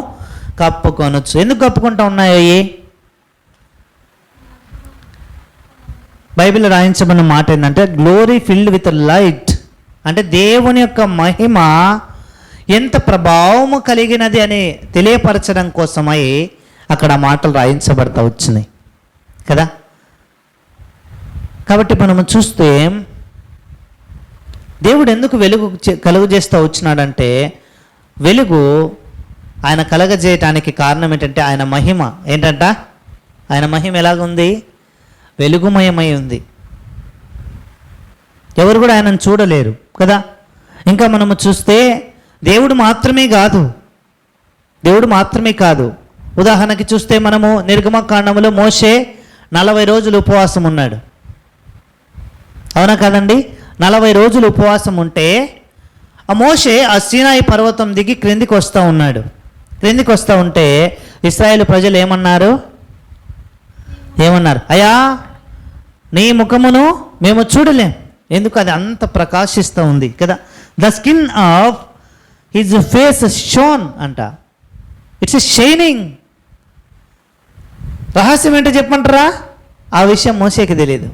కప్పుకొనొచ్చు. ఎందుకు కప్పుకుంటూ ఉన్నాయి? బైబిల్లో రాయించబడిన మాట ఏంటంటే గ్లోరీ ఫిల్డ్ విత్ లైట్, అంటే దేవుని యొక్క మహిమ ఎంత ప్రభావము కలిగినది అని తెలియపరచడం కోసమై అక్కడ మాటలు రాయించబడతా వచ్చినాయి కదా. కాబట్టి మనము చూస్తే దేవుడు ఎందుకు వెలుగు కలుగజేస్తూ వచ్చినాడంటే, వెలుగు ఆయన కలగజేయటానికి కారణం ఏంటంటే ఆయన మహిమ ఏంటంట, ఆయన మహిమ ఎలాగుంది? వెలుగుమయమై ఉంది. ఎవరు కూడా ఆయనను చూడలేరు కదా. ఇంకా మనము చూస్తే దేవుడు మాత్రమే కాదు. ఉదాహరణకి చూస్తే మనము నిర్గమకాండములో మోషే 40 రోజులు ఉపవాసం ఉన్నాడు. అవునా కదండి? 40 రోజులు ఉపవాసం ఉంటే ఆ మోషే ఆ సీనాయి పర్వతం దిగి క్రిందికి వస్తూ ఉన్నాడు. క్రిందికి వస్తూ ఉంటే ఇశ్రాయేలు ప్రజలు ఏమన్నారు? అయ్యా, నీ ముఖమును మేము చూడలేం. ఎందుకు? అది అంత ప్రకాశిస్తూ ఉంది కదా. The skin of his face shone అంట. It's shining. రహస్యం ఏంటో చెప్పమంటారా? ఆ విషయం మోసేకి తెలియదు.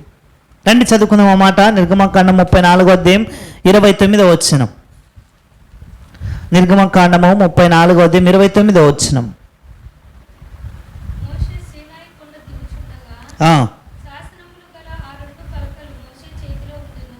రండి చదువుకుందాం ఆ మాట. నిర్గమకాండం 34:29. నిర్గమకాండము 34:29. మోషే సీనాయి కొండ దిగుచుండగా శాసనములు గల ఆ రెండు పలకలు మోషే చేతిలో ఉండెను.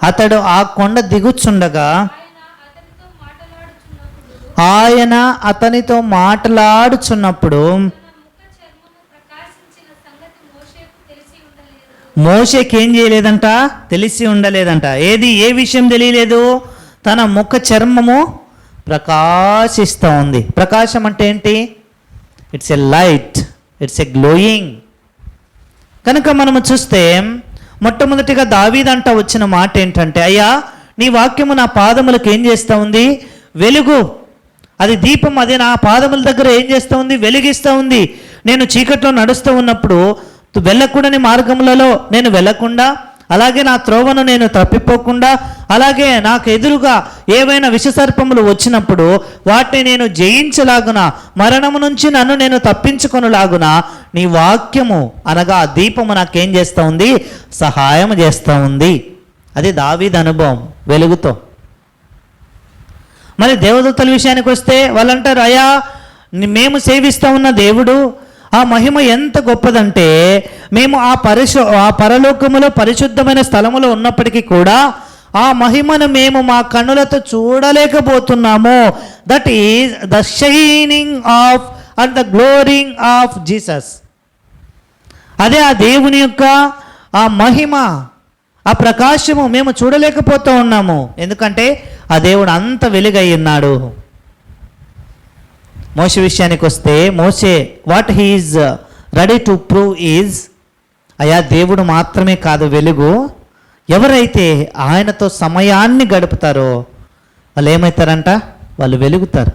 అతడు ఆ కొండ దిగుచుండగా ఆయన అతనితో మాట్లాడుచున్నప్పుడు ఆయన అతనితో మాట్లాడుచున్నప్పుడు తన ముఖ చర్మము ప్రకాశించిన సంగతి మోషేకు తెలిసి ఉండలేదు. మోషేకి ఏం చేయలేదంట? తెలిసి ఉండలేదంట. ఏ విషయం తెలియలేదు? తన ముఖ చర్మము ప్రకాశిస్తూ ఉంది. ప్రకాశం అంటే ఏంటి? It's a light, it's a glowing. కనుక మనము చూస్తే మొట్టమొదటిగా దావీదంట వచ్చిన మాట ఏంటంటే, అయ్యా, నీ వాక్యము నా పాదములకు ఏం చేస్తూ ఉంది? వెలుగు. అది దీపం. అది నా పాదముల దగ్గర ఏం చేస్తూ ఉంది? వెలిగిస్తూ ఉంది. నేను చీకట్లో నడుస్తూ ఉన్నప్పుడు వెళ్ళకూడని మార్గములలో నేను వెళ్ళకుండా, అలాగే నా త్రోవను నేను తప్పిపోకుండా, అలాగే నాకు ఎదురుగా ఏవైనా విషసర్పములు వచ్చినప్పుడు వాటిని నేను జయించలాగున, మరణము నుంచి నన్ను నేను తప్పించుకొనులాగున నీ వాక్యము అనగా ఆ దీపము నాకేం చేస్తూ ఉంది? సహాయం చేస్తూ ఉంది. అది దావీదు అనుభవం వెలుగుతో. మరి దేవదూతల విషయానికి వస్తే వాళ్ళు అంటారు, అయ్యా, మేము సేవిస్తూ ఉన్న దేవుడు ఆ మహిమ ఎంత గొప్పదంటే, మేము ఆ పరలోకములో పరిశుద్ధమైన స్థలములో ఉన్నప్పటికీ కూడా ఆ మహిమను మేము మా కన్నులతో చూడలేకపోతున్నాము. That is the shining of and the glowing of Jesus. అదే ఆ దేవుని యొక్క ఆ మహిమ, ఆ ప్రకాశము మేము చూడలేకపోతూ ఉన్నాము. ఎందుకంటే ఆ దేవుడు అంత వెలుగై ఉన్నాడు. మోషే విషయానికి వస్తే, మోషే what he is ready to prove is, అయా, దేవుడు మాత్రమే కాదు వెలుగు. ఎవరైతే ఆయనతో సమయాన్ని గడుపుతారో వాళ్ళు ఏమవుతారంట? వాళ్ళు వెలుగుతారు.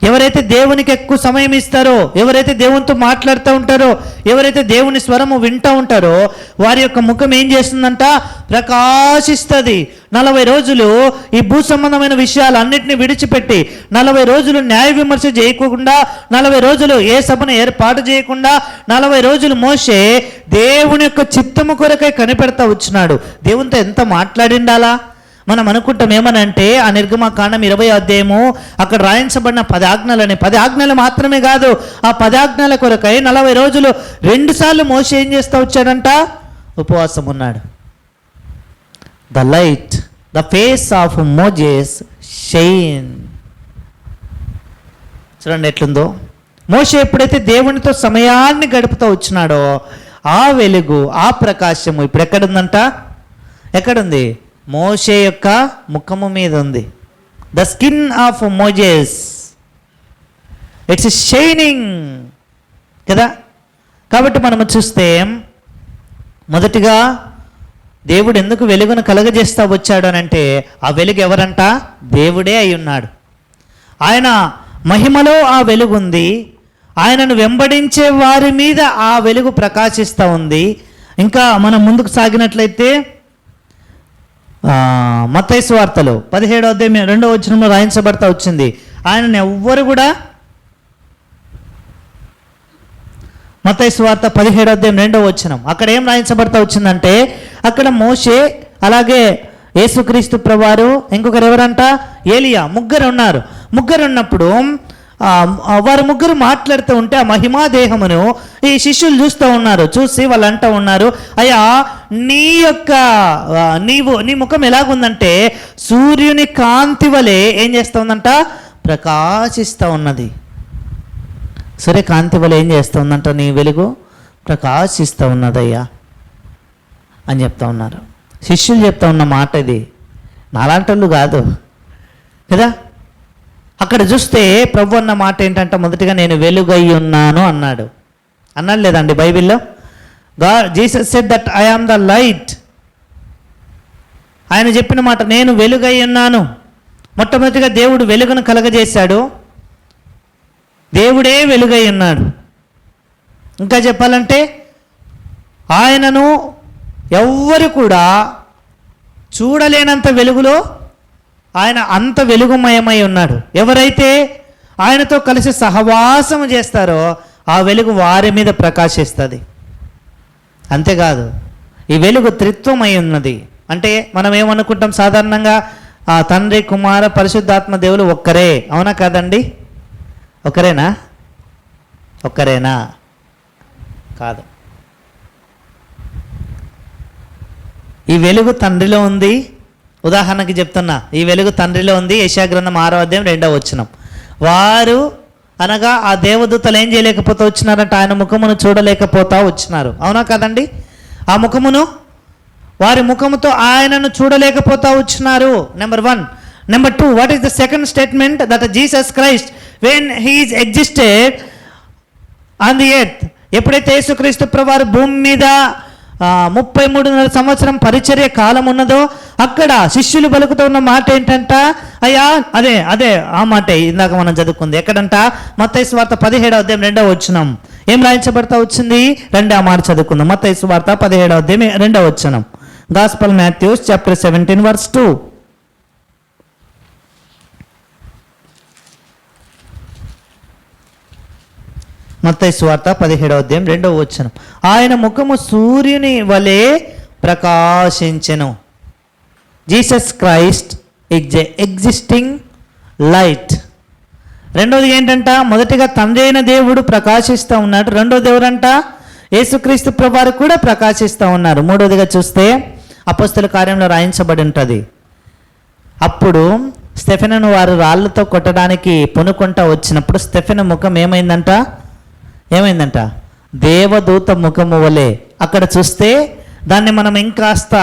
ఎవరైతే దేవునికి ఎక్కువ సమయం ఇస్తారో, ఎవరైతే దేవునితో మాట్లాడుతూ ఉంటారో, ఎవరైతే దేవుని స్వరము వింటూ ఉంటారో వారి యొక్క ముఖం ఏం చేస్తుందంట? ప్రకాశిస్తుంది. 40 రోజులు ఈ భూ సంబంధమైన విషయాలన్నింటినీ విడిచిపెట్టి, 40 రోజులు న్యాయ విమర్శ చేయకుండా, 40 రోజులు ఏ సభను ఏర్పాటు చేయకుండా, 40 రోజులు మోషే దేవుని యొక్క చిత్తము కొరకై కనిపెడతా వచ్చినాడు. దేవునితో ఎంత మాట్లాడిండాలా? మనం అనుకుంటాం ఏమనంటే, ఆ నిర్గమకాండం 20 అక్కడ రాయించబడిన 10 ఆజ్ఞలని, 10 ఆజ్ఞలు మాత్రమే కాదు, ఆ 10 ఆజ్ఞల కొరకై 40 రోజులు 2 సార్లు మోషే ఏం చేస్తూ వచ్చాడంట? ఉపవాసం ఉన్నాడు. The light, the face of Moses shine. చూడండి ఎట్లుందో. మోషే ఎప్పుడైతే దేవునితో సమయాన్ని గడుపుతూ వచ్చినాడో ఆ వెలుగు, ఆ ప్రకాశము ఇప్పుడు ఎక్కడుందంట? ఎక్కడుంది? మోషే యొక్క ముఖము మీద ఉంది. The skin of Moses, it's shining కదా. కాబట్టి మనము చూస్తే మొదటిగా దేవుడు ఎందుకు వెలుగును కలగజేస్తూ వచ్చాడు అని అంటే, ఆ వెలుగు ఎవరంట? దేవుడే అయి ఉన్నాడు. ఆయన మహిమలో ఆ వెలుగు ఉంది. ఆయనను వెంబడించే వారి మీద ఆ వెలుగు ప్రకాశిస్తూ ఉంది. ఇంకా మనం ముందుకు సాగినట్లయితే మత్తయి సువార్తలో 17:2 రాయించబడతా వచ్చింది, ఆయనను ఎవ్వరు కూడా, మత్తయి సువార్త 17:2 అక్కడ ఏం రాయించబడతా వచ్చిందంటే, అక్కడ మోషే, అలాగే యేసుక్రీస్తు ప్రభువారు, ఇంకొకరు ఎవరంట? ఏలియా. ముగ్గురు ఉన్నారు. ముగ్గురు ఉన్నప్పుడు వారు ముగ్గురు మాట్లాడుతూ ఉంటే ఆ మహిమా దేహమును ఈ శిష్యులు చూస్తూ ఉన్నారు. చూసి వాళ్ళు అంటూ ఉన్నారు, అయ్యా, నీ ముఖం ఎలాగుందంటే సూర్యుని కాంతి వలె ఏం చేస్తూ ఉందంట? ప్రకాశిస్తూ ఉన్నది. సూర్యకాంతి వలె ఏం చేస్తూ ఉందంట? నీ వెలుగు ప్రకాశిస్తూ ఉన్నదయ్యా అని చెప్తా ఉన్నారు. శిష్యులు చెప్తా ఉన్న మాట ఇది, నాలాంటి వాళ్ళు కాదు కదా. అక్కడ చూస్తే ప్రభు అన్న మాట ఏంటంటే, మొదటిగా నేను వెలుగై ఉన్నాను అన్నాడు. అన్నాడు లేదండి బైబిల్లో? Jesus said that I am the light. ఆయన చెప్పిన మాట, నేను వెలుగై ఉన్నాను. మొట్టమొదటిగా దేవుడు వెలుగును కలగజేశాడు, దేవుడే వెలుగై ఉన్నాడు. ఇంకా చెప్పాలంటే ఆయనను ఎవ్వరు కూడా చూడలేనంత వెలుగులో ఆయన అంత వెలుగుమయమై ఉన్నాడు. ఎవరైతే ఆయనతో కలిసి సహవాసము చేస్తారో ఆ వెలుగు వారి మీద ప్రకాశిస్తుంది. అంతేకాదు, ఈ వెలుగు త్రిత్వమై ఉన్నది. అంటే మనం ఏమనుకుంటాం సాధారణంగా, ఆ తండ్రి, కుమార, పరిశుద్ధాత్మ దేవులు ఒక్కరే. అవునా కాదండి? ఒక్కరేనా? ఒక్కరేనా? కాదు. ఈ వెలుగు తండ్రిలో ఉంది. ఉదాహరణకి చెప్తున్నా, ఈ వెలుగు తండ్రిలో ఉంది. యెషయా గ్రంథం 6వ అధ్యాయం 2వ వచనం. వారు అనగా ఆ దేవదూతలు ఏం చేయలేకపోతా వచ్చినారంటే, ఆయన ముఖమును చూడలేకపోతా వచ్చినారు. అవునా కాదండి? ఆ ముఖమును, వారి ముఖముతో ఆయనను చూడలేకపోతా వచ్చినారు. Number 1. Number 2, what is the second statement? That Jesus Christ when he is existed on the earth, ఎప్పుడైతే యేసుక్రీస్తు ప్రభువారు భూమి మీద 33 సంవత్సరం పరిచర్య కాలం ఉన్నదో, అక్కడ శిష్యులు పలుకుతూ ఉన్న మాట ఏంటంట? అయ్యా, అదే ఆ మాట ఇందాక మనం చదువుకుంది. ఎక్కడంట? మత్తయి సువార్త 17వ అధ్యాయం 2వ వచనం. ఏం రాయించబడతా వచ్చింది? రెండవ మాట చదువుకుందాం. మత్తయి సువార్త 17వ అధ్యాయం 2వ వచనం. Gospel Matthews chapter 17 verse 2. మత్తయి సువార్త 17వ అధ్యాయం 2వ వచనం. ఆయన ముఖము సూర్యుని వలె ప్రకాశించెను. Jesus Christ existing light. రెండవది ఏంటంట? మొదటిగా తండ్రి అయిన దేవుడు ప్రకాశిస్తూ ఉన్నాడు. రెండోది ఎవరంట? యేసుక్రీస్తు ప్రభువారు కూడా ప్రకాశిస్తూ ఉన్నారు. మూడవదిగా చూస్తే అపొస్తల కార్యంలో రాయించబడి ఉంటుంది. అప్పుడు స్టెఫెనును వారు రాళ్ళతో కొట్టడానికి పొనుకుంటా వచ్చినప్పుడు స్టెఫెను ముఖం ఏమైందంట? దేవదూత ముఖము వలె. అక్కడ చూస్తే దాన్ని మనం ఇంకాస్త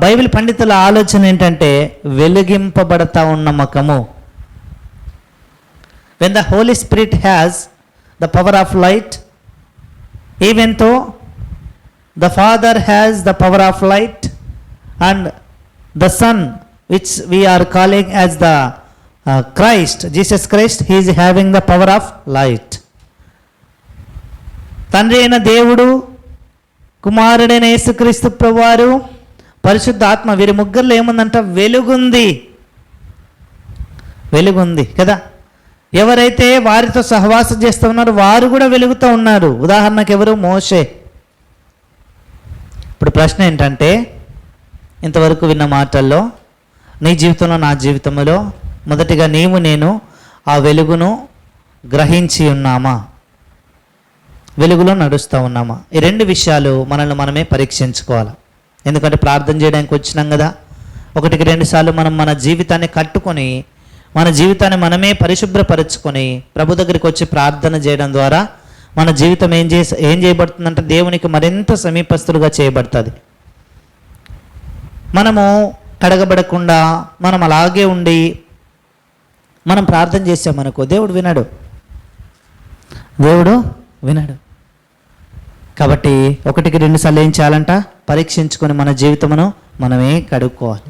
బైబిల్ పండితుల ఆలోచన ఏంటంటే, వెలిగింపబడతా ఉన్న ముఖము. When the Holy Spirit has the power of light, even though the father has the power of light and the son which we are calling as the Christ, Jesus Christ, he is having the power of light. తండ్రి అయిన దేవుడు, కుమారుడైన యేసుక్రీస్తు ప్రభువారు, పరిశుద్ధ ఆత్మ, వీరి ముగ్గురులో ఏముందంట? వెలుగుంది కదా. ఎవరైతే వారితో సహవాసం చేస్తూ ఉన్నారో వారు కూడా వెలుగుతూ ఉన్నారు. ఉదాహరణకు ఎవరు? మోషే. ఇప్పుడు ప్రశ్న ఏంటంటే, ఇంతవరకు విన్న మాటల్లో నీ జీవితంలో, నా జీవితంలో మొదటిగా నీవు నేను ఆ వెలుగును గ్రహించి ఉన్నామా? వెలుగులో నడుస్తూ ఉన్నామా? ఈ రెండు విషయాలు మనల్ని మనమే పరీక్షించుకోవాలి. ఎందుకంటే ప్రార్థన చేయడానికి వచ్చినాం కదా. 1-2 సార్లు మనం మన జీవితాన్ని కట్టుకొని, మన జీవితాన్ని మనమే పరిశుభ్రపరచుకొని ప్రభు దగ్గరికి వచ్చి ప్రార్థన చేయడం ద్వారా మన జీవితం ఏం చేయబడుతుందంటే, దేవునికి మరింత సమీపస్తులుగా చేయబడుతుంది. మనము కడగబడకుండా మనం అలాగే ఉండి మనం ప్రార్థన చేసామనుకో, దేవుడు వినడు. కాబట్టి 1-2 సార్లు ఏం చేయాలంట? పరీక్షించుకొని మన జీవితమును మనమే కడుక్కోవాలి.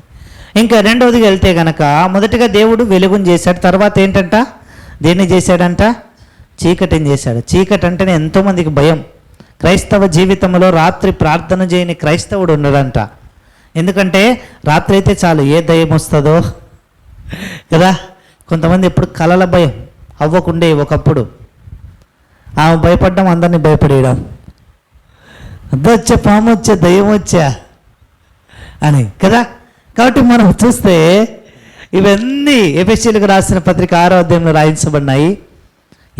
ఇంకా రెండవదిగా వెళ్తే గనక, మొదటిగా దేవుడు వెలుగుని చేశాడు. తర్వాత ఏంటంట? దేన్ని చేశాడంట? చీకటిని చేశాడు. చీకటి అంటేనే ఎంతోమందికి భయం. క్రైస్తవ జీవితంలో రాత్రి ప్రార్థన చేయని క్రైస్తవుడు ఉండడంట. ఎందుకంటే రాత్రి అయితే చాలు, ఏ దయ్యం వస్తుందో కదా. కొంతమంది ఎప్పుడు కలల భయం అవ్వకుండే. ఒకప్పుడు ఆమె భయపడ్డం, అందరినీ భయపడేయడం, అద్దొచ్చా, పాము వచ్చా, దయ్యం వచ్చా అని కదా. కాబట్టి మనం చూస్తే ఇవన్నీ ఎఫెసీయులకు రాసిన పత్రిక 6వ అధ్యాయంలో రాయించబడినాయి.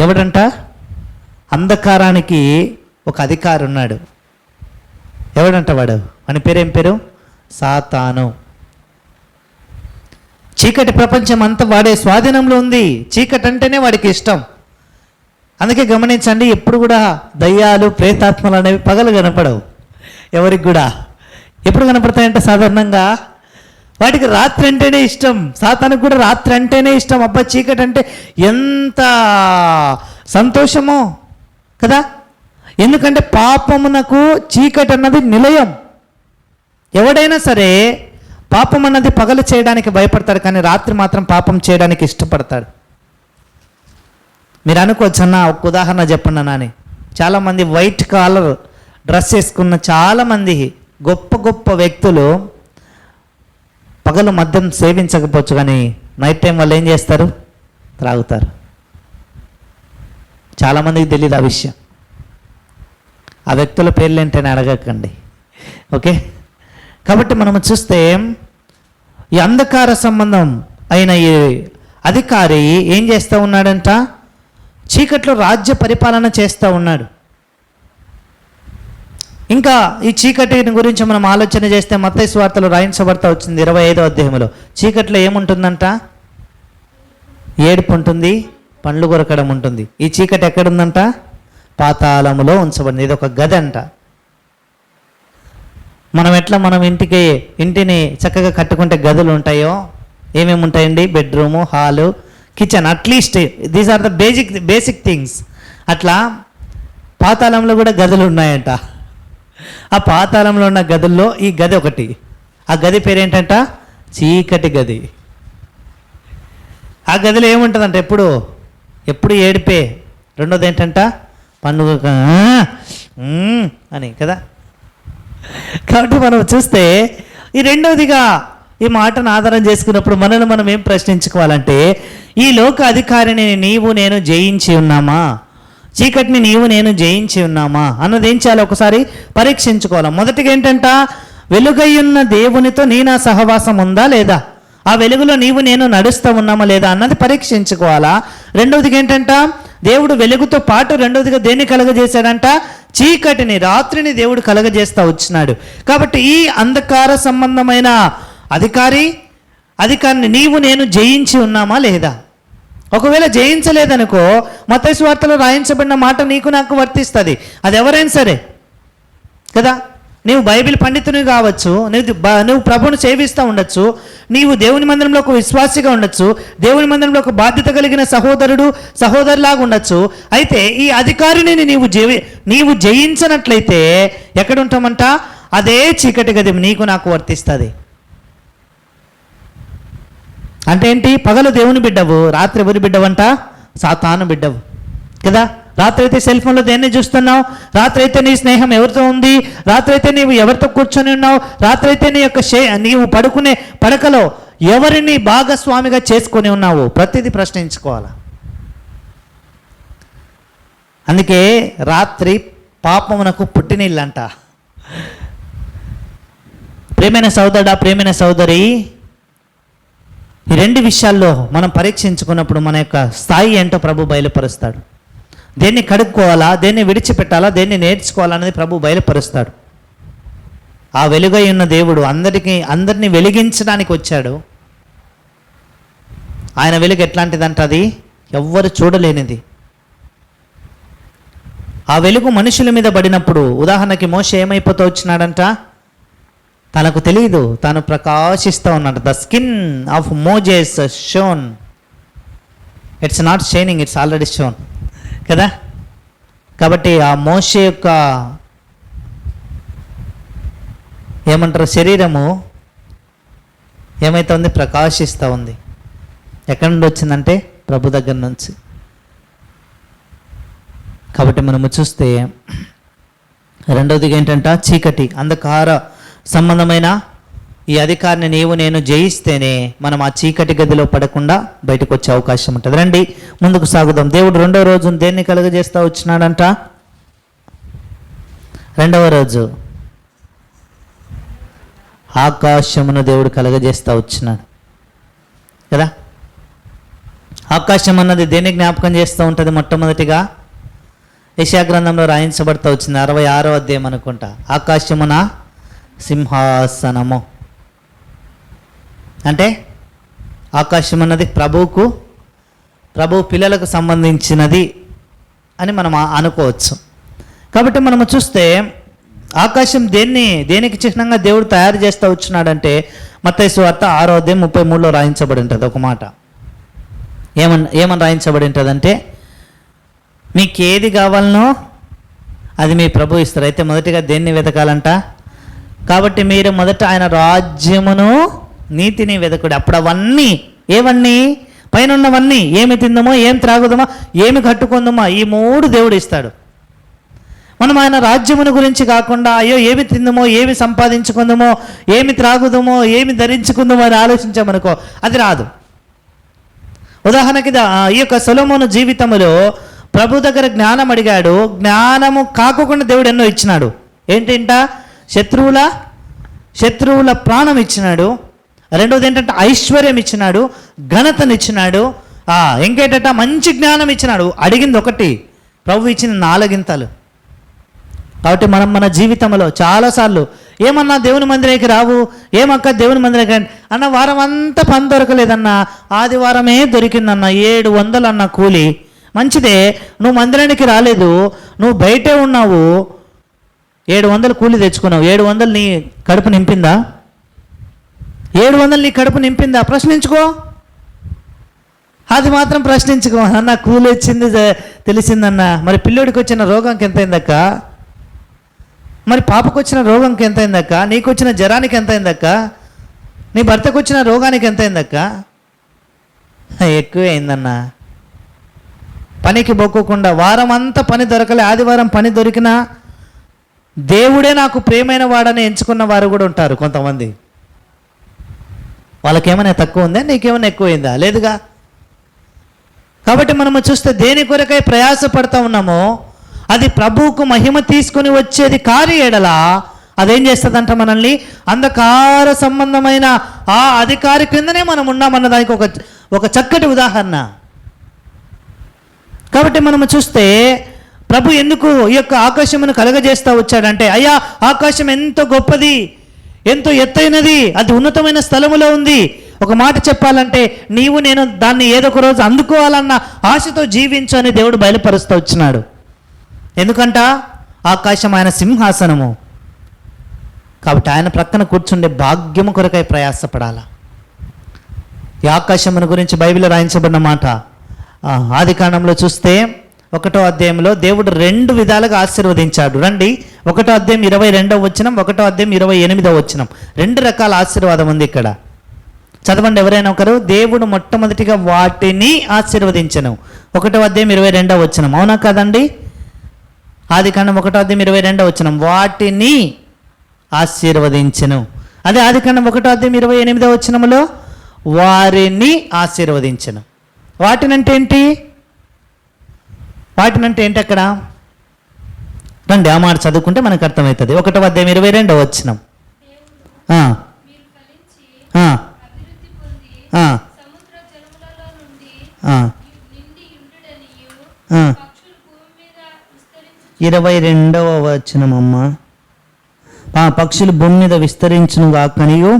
ఎవడంట? అంధకారానికి ఒక అధికారి ఉన్నాడు. ఎవడంట వాడు? వాని పేరు ఏం పేరు? సాతాను. చీకటి ప్రపంచం అంతా వాడే స్వాధీనంలో ఉంది. చీకటి అంటేనే వాడికి ఇష్టం. అందుకే గమనించండి, ఎప్పుడు కూడా దయ్యాలు, ప్రేతాత్మలు అనేవి పగలు కనపడవు ఎవరికి కూడా. ఎప్పుడు కనపడతాయంట సాధారణంగా? వాటికి రాత్రి అంటేనే ఇష్టం. సాతానికి కూడా రాత్రి అంటేనే ఇష్టం. అబ్బా చీకటి అంటే ఎంత సంతోషమో కదా. ఎందుకంటే పాపమునకు చీకటి అన్నది నిలయం. ఎవడైనా సరే పాపం అన్నది పగలు చేయడానికి భయపడతాడు, కానీ రాత్రి మాత్రం పాపం చేయడానికి ఇష్టపడతాడు. మీరు అనుకోవచ్చు అన్న ఒక ఉదాహరణ చెప్పండి నాని. చాలామంది వైట్ కాలర్ డ్రెస్ వేసుకున్న చాలామంది గొప్ప గొప్ప వ్యక్తులు పగలు మద్యం సేవించకపోవచ్చు, కానీ నైట్ టైం వాళ్ళు ఏం చేస్తారు? త్రాగుతారు. చాలామందికి తెలియదు ఆ విషయం. ఆ వ్యక్తుల పేర్లు ఏంటని అడగకండి, ఓకే? కాబట్టి మనము చూస్తే ఈ అంధకార సంబంధం అయిన ఈ అధికారి ఏం చేస్తూ ఉన్నాడంట? చీకట్లో రాజ్య పరిపాలన చేస్తూ ఉన్నాడు. ఇంకా ఈ చీకటిని గురించి మనం ఆలోచన చేస్తే మత్తయి సువార్తలో రాయించబడతా వచ్చింది 25వ అధ్యాయంలో. చీకట్లో ఏముంటుందంట? ఏడుపు ఉంటుంది, పండ్లు కొరకడం ఉంటుంది. ఈ చీకటి ఎక్కడుందంట? పాతాళములో ఉంచబడింది. ఇది ఒక గది అంట. మనం ఎట్లా మనం ఇంటిని చక్కగా కట్టుకుంటే గదులు ఉంటాయో, ఏమేమి ఉంటాయండి? Bedroom, hall, kitchen, at least these are the basic things. అట్లా పాతాళంలో కూడా గదులు ఉన్నాయంట. ఆ పాతాళంలో ఉన్న గదుల్లో ఈ గది ఒకటి. ఆ గది పేరేంటంట? చీకటి గది. ఆ గదిలో ఏముంటుందంట? ఎప్పుడు ఏడిపే. రెండోది ఏంటంట? పండుగ అని కదా. కాబట్టి మనం చూస్తే ఈ రెండవదిగా ఈ మాటను ఆధారం చేసుకున్నప్పుడు మనల్ని మనం ఏం ప్రశ్నించుకోవాలంటే, ఈ లోక అధికారిని నీవు నేను జయించి ఉన్నామా? చీకటిని నీవు నేను జయించి ఉన్నామా అన్నది ఏం చేయాలి? ఒకసారి పరీక్షించుకోవాలి. మొదటిగా ఏంటంట? వెలుగయ్యున్న దేవునితో నీ నా సహవాసం ఉందా లేదా? ఆ వెలుగులో నీవు నేను నడుస్తూ ఉన్నామా లేదా అన్నది పరీక్షించుకోవాలా. రెండవదిగా ఏంటంట? దేవుడు వెలుగుతో పాటు రెండవదిగా దేన్ని కలగజేశాడంట? చీకటిని, రాత్రిని దేవుడు కలగజేస్తూ వచ్చినాడు. కాబట్టి ఈ అంధకార సంబంధమైన అధికారిని నీవు నేను జయించి ఉన్నామా లేదా? ఒకవేళ జయించలేదనుకో, మత్తయి సువార్తలో రాయించబడిన మాట నీకు నాకు వర్తిస్తుంది. అది ఎవరైనా సరే కదా. నీవు బైబిల్ పండితుని కావచ్చు, నువ్వు ప్రభువును సేవిస్తూ ఉండొచ్చు, నీవు దేవుని మందిరంలో ఒక విశ్వాసిగా ఉండొచ్చు, దేవుని మందిరంలో ఒక బాధ్యత కలిగిన సహోదరులాగా ఉండొచ్చు. అయితే ఈ అధికారిని నీవు జయించనట్లయితే ఎక్కడుంటామంట? అదే చీకటి గది నీకు నాకు వర్తిస్తుంది. అంటే ఏంటి? పగలు దేవుని బిడ్డవు, రాత్రి ఎవరి బిడ్డవంట? సాతాను బిడ్డవు కదా. రాత్రి అయితే సెల్ ఫోన్లో దేన్ని చూస్తున్నావు? రాత్రి అయితే నీ స్నేహం ఎవరితో ఉంది? రాత్రి అయితే నీవు ఎవరితో కూర్చొని ఉన్నావు? రాత్రి అయితే నీవు పడుకునే పడకలో ఎవరిని భాగస్వామిగా చేసుకొని ఉన్నావు? ప్రతిదీ ప్రశ్నించుకోవాలి. అందుకే రాత్రి పాపమునకు పుట్టినిల్లంట. ప్రేమైన సోదరుడా, ప్రేమైన సోదరి, ఈ రెండు విషయాల్లో మనం పరీక్షించుకున్నప్పుడు మన యొక్క స్థాయి ఏంటో ప్రభు బయలుపరుస్తాడు. దేన్ని కడుక్కోవాలా, దేన్ని విడిచిపెట్టాలా, దేన్ని నేర్చుకోవాలనేది ప్రభు బయలుపరుస్తాడు. ఆ వెలుగై ఉన్న దేవుడు అందరినీ వెలిగించడానికి వచ్చాడు. ఆయన వెలుగు ఎట్లాంటిదంట? అది ఎవ్వరు చూడలేనిది. ఆ వెలుగు మనుషుల మీద పడినప్పుడు, ఉదాహరణకి మోషే ఏమైపోతూ వచ్చినాడంట? తనకు తెలియదు, తాను ప్రకాశిస్తూ ఉన్నాడు. The skin of Moses shown. It's not shining, it's already shown కదా. కాబట్టి ఆ మోషే యొక్క ఏమంటారు శరీరము ఏమైతే ఉంది? ప్రకాశిస్తూ ఉంది. ఎక్కడి నుండి వచ్చిందంటే ప్రభు దగ్గర నుంచి. కాబట్టి మనము చూస్తే రెండవదిగా ఏంటంట? చీకటి, అంధకార సంబంధమైన ఈ అధికారిని నీవు నేను జయిస్తేనే మనం ఆ చీకటి గదిలో పడకుండా బయటకు వచ్చే అవకాశం ఉంటుంది. రండి ముందుకు సాగుదాం. దేవుడు రెండవ రోజు దేన్ని కలుగజేస్తూ వచ్చినాడంట? రెండవ రోజు ఆకాశమును దేవుడు కలుగజేస్తూ వచ్చినాడు కదా. ఆకాశం అన్నది దేన్ని జ్ఞాపకం చేస్తూ ఉంటుంది? మొట్టమొదటిగా యెషయా గ్రంథంలో రాయించబడుతూ వచ్చింది 66వ అధ్యాయం అనుకుంటా. ఆకాశమున సింహాసనము అంటే ఆకాశం అన్నది ప్రభు పిల్లలకు సంబంధించినది అని మనం అనుకోవచ్చు. కాబట్టి మనము చూస్తే ఆకాశం దేనికి చిహ్నంగా దేవుడు తయారు చేస్తూ వచ్చినాడంటే మత్తయి సువార్త 6:33 రాయించబడి ఉంటుంది ఒక మాట. ఏమని రాయించబడి ఉంటుందంటే, మీకు ఏది కావాలనో అది మీ ప్రభు ఇస్తారు. అయితే మొదటిగా దేన్ని వెతకాలంట? కాబట్టి మీరు మొదట ఆయన రాజ్యమును నీతిని వెతకుడు. అప్పుడు ఏవన్నీ పైన ఉన్నవన్నీ, ఏమి తిందమో, ఏం త్రాగుదమో, ఏమి కట్టుకుందామో, ఈ 3 దేవుడు ఇస్తాడు. మనం ఆయన రాజ్యమును గురించి కాకుండా అయ్యో ఏమి తిందమో, ఏమి సంపాదించుకుందామో, ఏమి త్రాగుదామో, ఏమి ధరించుకుందామో అని ఆలోచించామనుకో, అది రాదు. ఉదాహరణకి ఈ యొక్క సొలొమోను జీవితంలో ప్రభు దగ్గర జ్ఞానం అడిగాడు. జ్ఞానము కాకుండా దేవుడు ఎన్నో ఇచ్చినాడు. ఏంటంట? శత్రువుల ప్రాణం ఇచ్చినాడు. రెండోది ఏంటంటే ఐశ్వర్యం ఇచ్చినాడు, ఘనతనిచ్చినాడు. ఇంకేంటంట? మంచి జ్ఞానం ఇచ్చినాడు. అడిగింది ఒకటి, ప్రభు ఇచ్చిన 4 గింతలు. కాబట్టి మనం మన జీవితంలో చాలాసార్లు ఏమన్నా దేవుని మందిరానికి రావు, ఏమక్క దేవుని మందిరానికి అన్న, వారం అంతా పని దొరకలేదన్నా, ఆదివారమే దొరికిందన్న, 700 అన్న కూలి. మంచిదే, నువ్వు మందిరానికి రాలేదు, నువ్వు బయటే ఉన్నావు, 700 కూలి తెచ్చుకున్నావు. 700 నీ కడుపు నింపిందా? 700 నీ కడుపు నింపిందా? ప్రశ్నించుకో. అది మాత్రం ప్రశ్నించుకో. అన్న కూలి వచ్చింది తెలిసిందన్న, మరి పిల్లోడికి వచ్చిన రోగంకి ఎంత అయిందక్క, మరి పాపకు వచ్చిన రోగంకి ఎంత అయిందక్క, నీకు వచ్చిన జ్వరానికి ఎంత అయిందక్క, నీ భర్తకు వచ్చిన రోగానికి ఎంత అయిందక్క? ఎక్కువే అయిందన్న. పనికి బొక్కకుండా వారం అంతా పని దొరకలే, ఆదివారం పని దొరికినా దేవుడే నాకు ప్రియమైన వాడని ఎంచుకున్న వారు కూడా ఉంటారు కొంతమంది. వాళ్ళకేమైనా తక్కువ ఉందా, నీకేమైనా ఎక్కువైందా? లేదుగా. కాబట్టి మనము చూస్తే దేని కొరకై ప్రయాసపడతా ఉన్నామో అది ప్రభువుకు మహిమ తీసుకొని వచ్చేది కాని ఎడలా అదేం చేస్తుందంట? మనల్ని అంధకార సంబంధమైన ఆ అధికారి క్రిందనే మనం ఉన్నామన్న దానికి ఒక చక్కటి ఉదాహరణ. కాబట్టి మనము చూస్తే ప్రభు ఎందుకు ఈ యొక్క ఆకాశమును కలగజేస్తూ వచ్చాడంటే, అయ్యా ఆకాశం ఎంతో గొప్పది, ఎంతో ఎత్తైనది, అది ఉన్నతమైన స్థలములో ఉంది. ఒక మాట చెప్పాలంటే నీవు నేను దాన్ని ఏదో ఒక రోజు అందుకోవాలన్న ఆశతో జీవించు అని దేవుడు బయలుపరుస్తూ వచ్చినాడు. ఎందుకంట? ఆకాశం ఆయన సింహాసనము. కాబట్టి ఆయన ప్రక్కన కూర్చుండే భాగ్యము కొరకై ప్రయాసపడాల. ఈ ఆకాశమును గురించి బైబిల్లో రాయించబడిన మాట ఆదికాండంలో చూస్తే 1వ అధ్యాయంలో దేవుడు 2 విధాలుగా ఆశీర్వదించాడు. రండి, 1వ అధ్యాయం 22వ వచనం, 1వ అధ్యాయం 28వ వచనం. 2 రకాల ఆశీర్వాదం ఉంది ఇక్కడ. చదవండి ఎవరైనా ఒకరు. దేవుడు మొట్టమొదటిగా వాటిని ఆశీర్వదించను. 1వ అధ్యాయం 22వ వచనం. అవునా కాదండి? ఆదికాండం 1వ అధ్యాయం 22వ వచనం, వాటిని ఆశీర్వదించను. అదే ఆదికాండం 1వ అధ్యాయం 28వ వచనంలో వారిని ఆశీర్వదించను. వాటినంటే ఏంటి? అక్కడ రండి, ఆ మాట చదువుకుంటే మనకు అర్థమవుతుంది. 1వ అధ్యాయం 22వ వచనం. మీరు ఫలించి అభివృద్ధి పొంది సముద్ర జలములలో నుండి నిండి ఉండుడనియు పక్షులు భూమి మీద విస్తరించు. 22వ వచనం అమ్మ. పక్షులు భూమి మీద విస్తరించును గాకనియు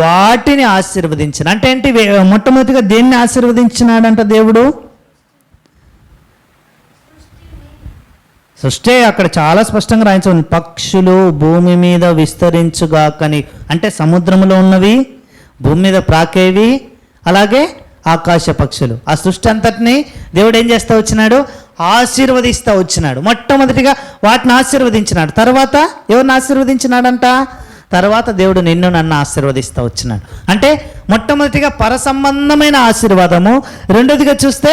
వాటిని ఆశీర్వదించను. అంటే ఏంటి? మొట్టమొదటిగా దేన్ని ఆశీర్వదించినాడంట దేవుడు? సృష్టి. అక్కడ చాలా స్పష్టంగా రాయించండి, పక్షులు భూమి మీద విస్తరించుగాకని. అంటే సముద్రంలో ఉన్నవి, భూమి మీద ప్రాకేవి, అలాగే ఆకాశ పక్షులు. ఆ సృష్టి అంతటిని దేవుడు ఏం చేస్తూ వచ్చినాడు? ఆశీర్వదిస్తూ వచ్చినాడు. మొట్టమొదటిగా వాటిని ఆశీర్వదించినాడు. తర్వాత ఎవరిని ఆశీర్వదించినాడంట? తర్వాత దేవుడు నిన్ను నన్ను ఆశీర్వదిస్తూ వచ్చినాడు. అంటే మొట్టమొదటిగా పర సంబంధమైన ఆశీర్వాదము, రెండోదిగా చూస్తే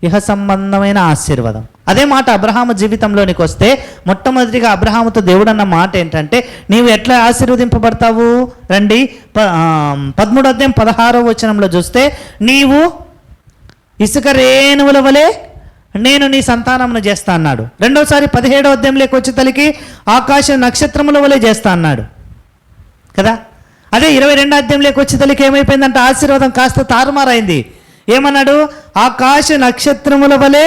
ఇహ సంబంధమైన ఆశీర్వాదం. అదే మాట అబ్రహాము జీవితంలోనికి వస్తే మొట్టమొదటిగా అబ్రహాముతో దేవుడు అన్న మాట ఏంటంటే, నీవు ఎట్లా ఆశీర్వదింపబడతావు? రండి, 13వ అధ్యాయం 16వ వచనంలో చూస్తే, నీవు ఇసుక రేణువుల వలె నేను నీ సంతానమును చేస్తా అన్నాడు. రెండోసారి 17వ అధ్యాయంలోకి వచ్చే తలకి ఆకాశ నక్షత్రముల వలె చేస్తా అన్నాడు కదా. అదే 22వ అధ్యాయంలోకి వచ్చే తలకి ఏమైపోయిందంటే ఆశీర్వాదం కాస్త తారుమారైంది. ఏమన్నాడు? ఆకాశ నక్షత్రముల వలె,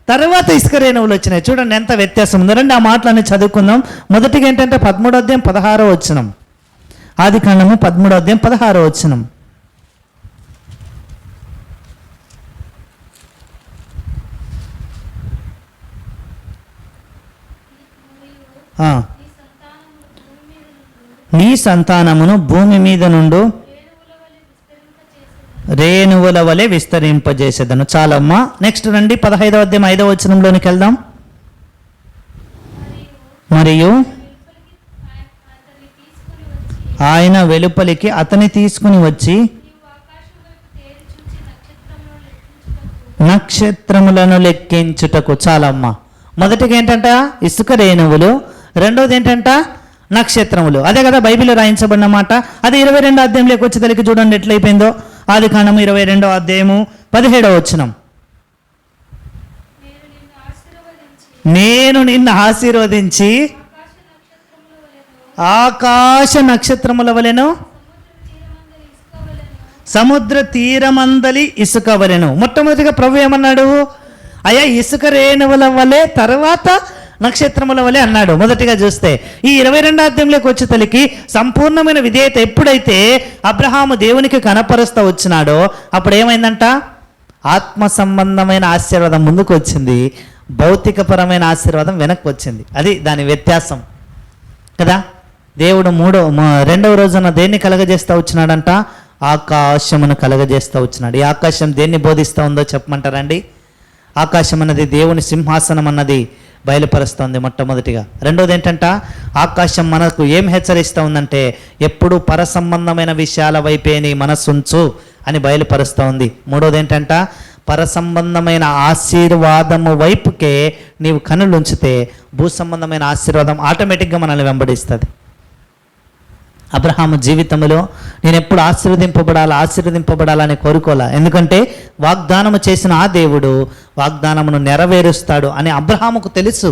తర్వాత ఇసుక రేణువులు వచ్చినాయి. చూడండి ఎంత వ్యత్యాసం ఉంది. రండి ఆ మాటలన్నీ చదువుకుందాం. మొదటిగా ఏంటంటే 13వ అధ్యాయం 16వ వచనం. ఆదికాండము 13వ అధ్యాయం 16వ వచనం. ఆ, నీ సంతానమును భూమి మీద నుండు నీ సంతానమును భూమి మీద నుండు రేణువుల వలె విస్తరింపచేసేదను. రేణువుల వలె విస్తరింపజేసేదను. చాలమ్మా. నెక్స్ట్ రండి 15వ అధ్యాయం 5వ వచనంలోనికి వెళ్దాం. మరియు ఆయన వెలుపలికి అతన్ని తీసుకుని వచ్చి నీవు ఆకాశం వైపు తేరి చూచి నక్షత్రములను లెక్కించుటకు నక్షత్రములను లెక్కించుటకు. చాలమ్మా. మొదటిగా ఏంటంట ఇసుక రేణువులు, రెండోది ఏంటంట నక్షత్రములు. అదే కదా బైబిల్ రాయించబడిన మాట. అది 22వ అధ్యాయంలోకి వచ్చి తలకి చూడండి ఎట్లయిపోయిందో. ఆది కాండము 22వ అధ్యాయము 17వ వచనం. నేను నిన్ను ఆశీర్వదించి నేను నిన్ను ఆశీర్వదించి ఆకాశ నక్షత్రముల వలెను ఆకాశ నక్షత్రముల వలెను సముద్ర తీరమందలి ఇసుక వలెను. సముద్ర తీరమందలి ఇసుక వలెను. మొట్టమొదటిగా ప్రభు ఏమన్నాడు? అయ్యా ఇసుక రేణువుల వలె, తర్వాత నక్షత్రముల వలె అన్నాడు. మొదటిగా చూస్తే ఈ 22వ అధ్యాయంలోకి వచ్చే తలికి సంపూర్ణమైన విధేయత ఎప్పుడైతే అబ్రహాము దేవునికి కనపరుస్తూ వచ్చినాడో అప్పుడు ఏమైందంట? ఆత్మ సంబంధమైన ఆశీర్వాదం ముందుకు వచ్చింది, భౌతికపరమైన ఆశీర్వాదం వెనక్కి వచ్చింది. అది దాని వ్యత్యాసం కదా. దేవుడు రెండవ రోజున దేన్ని కలగజేస్తూ వచ్చినాడంట? ఆకాశమును కలగజేస్తూ వచ్చినాడు. ఈ ఆకాశం దేన్ని బోధిస్తూ ఉందో చెప్పమంటారండి? ఆకాశం అన్నది దేవుని సింహాసనం అన్నది బయలుపరుస్తుంది మొట్టమొదటిగా. రెండోది ఏంటంట? ఆకాశం మనకు ఏం హెచ్చరిస్తూ ఉందంటే ఎప్పుడు పరసంబంధమైన విషయాల వైపే నీ మనసుంచు అని బయలుపరుస్తూ ఉంది. మూడోది ఏంటంట? పరసంబంధమైన ఆశీర్వాదము వైపుకే నీవు కనులు ఉంచితే భూ సంబంధమైన ఆశీర్వాదం ఆటోమేటిక్గా మనల్ని వెంబడిస్తుంది. అబ్రహాము జీవితంలో నేను ఎప్పుడు ఆశీర్వదింపబడాలని కోరుకోలే. ఎందుకంటే వాగ్దానము చేసిన ఆ దేవుడు వాగ్దానమును నెరవేరుస్తాడు అని అబ్రహాముకు తెలుసు.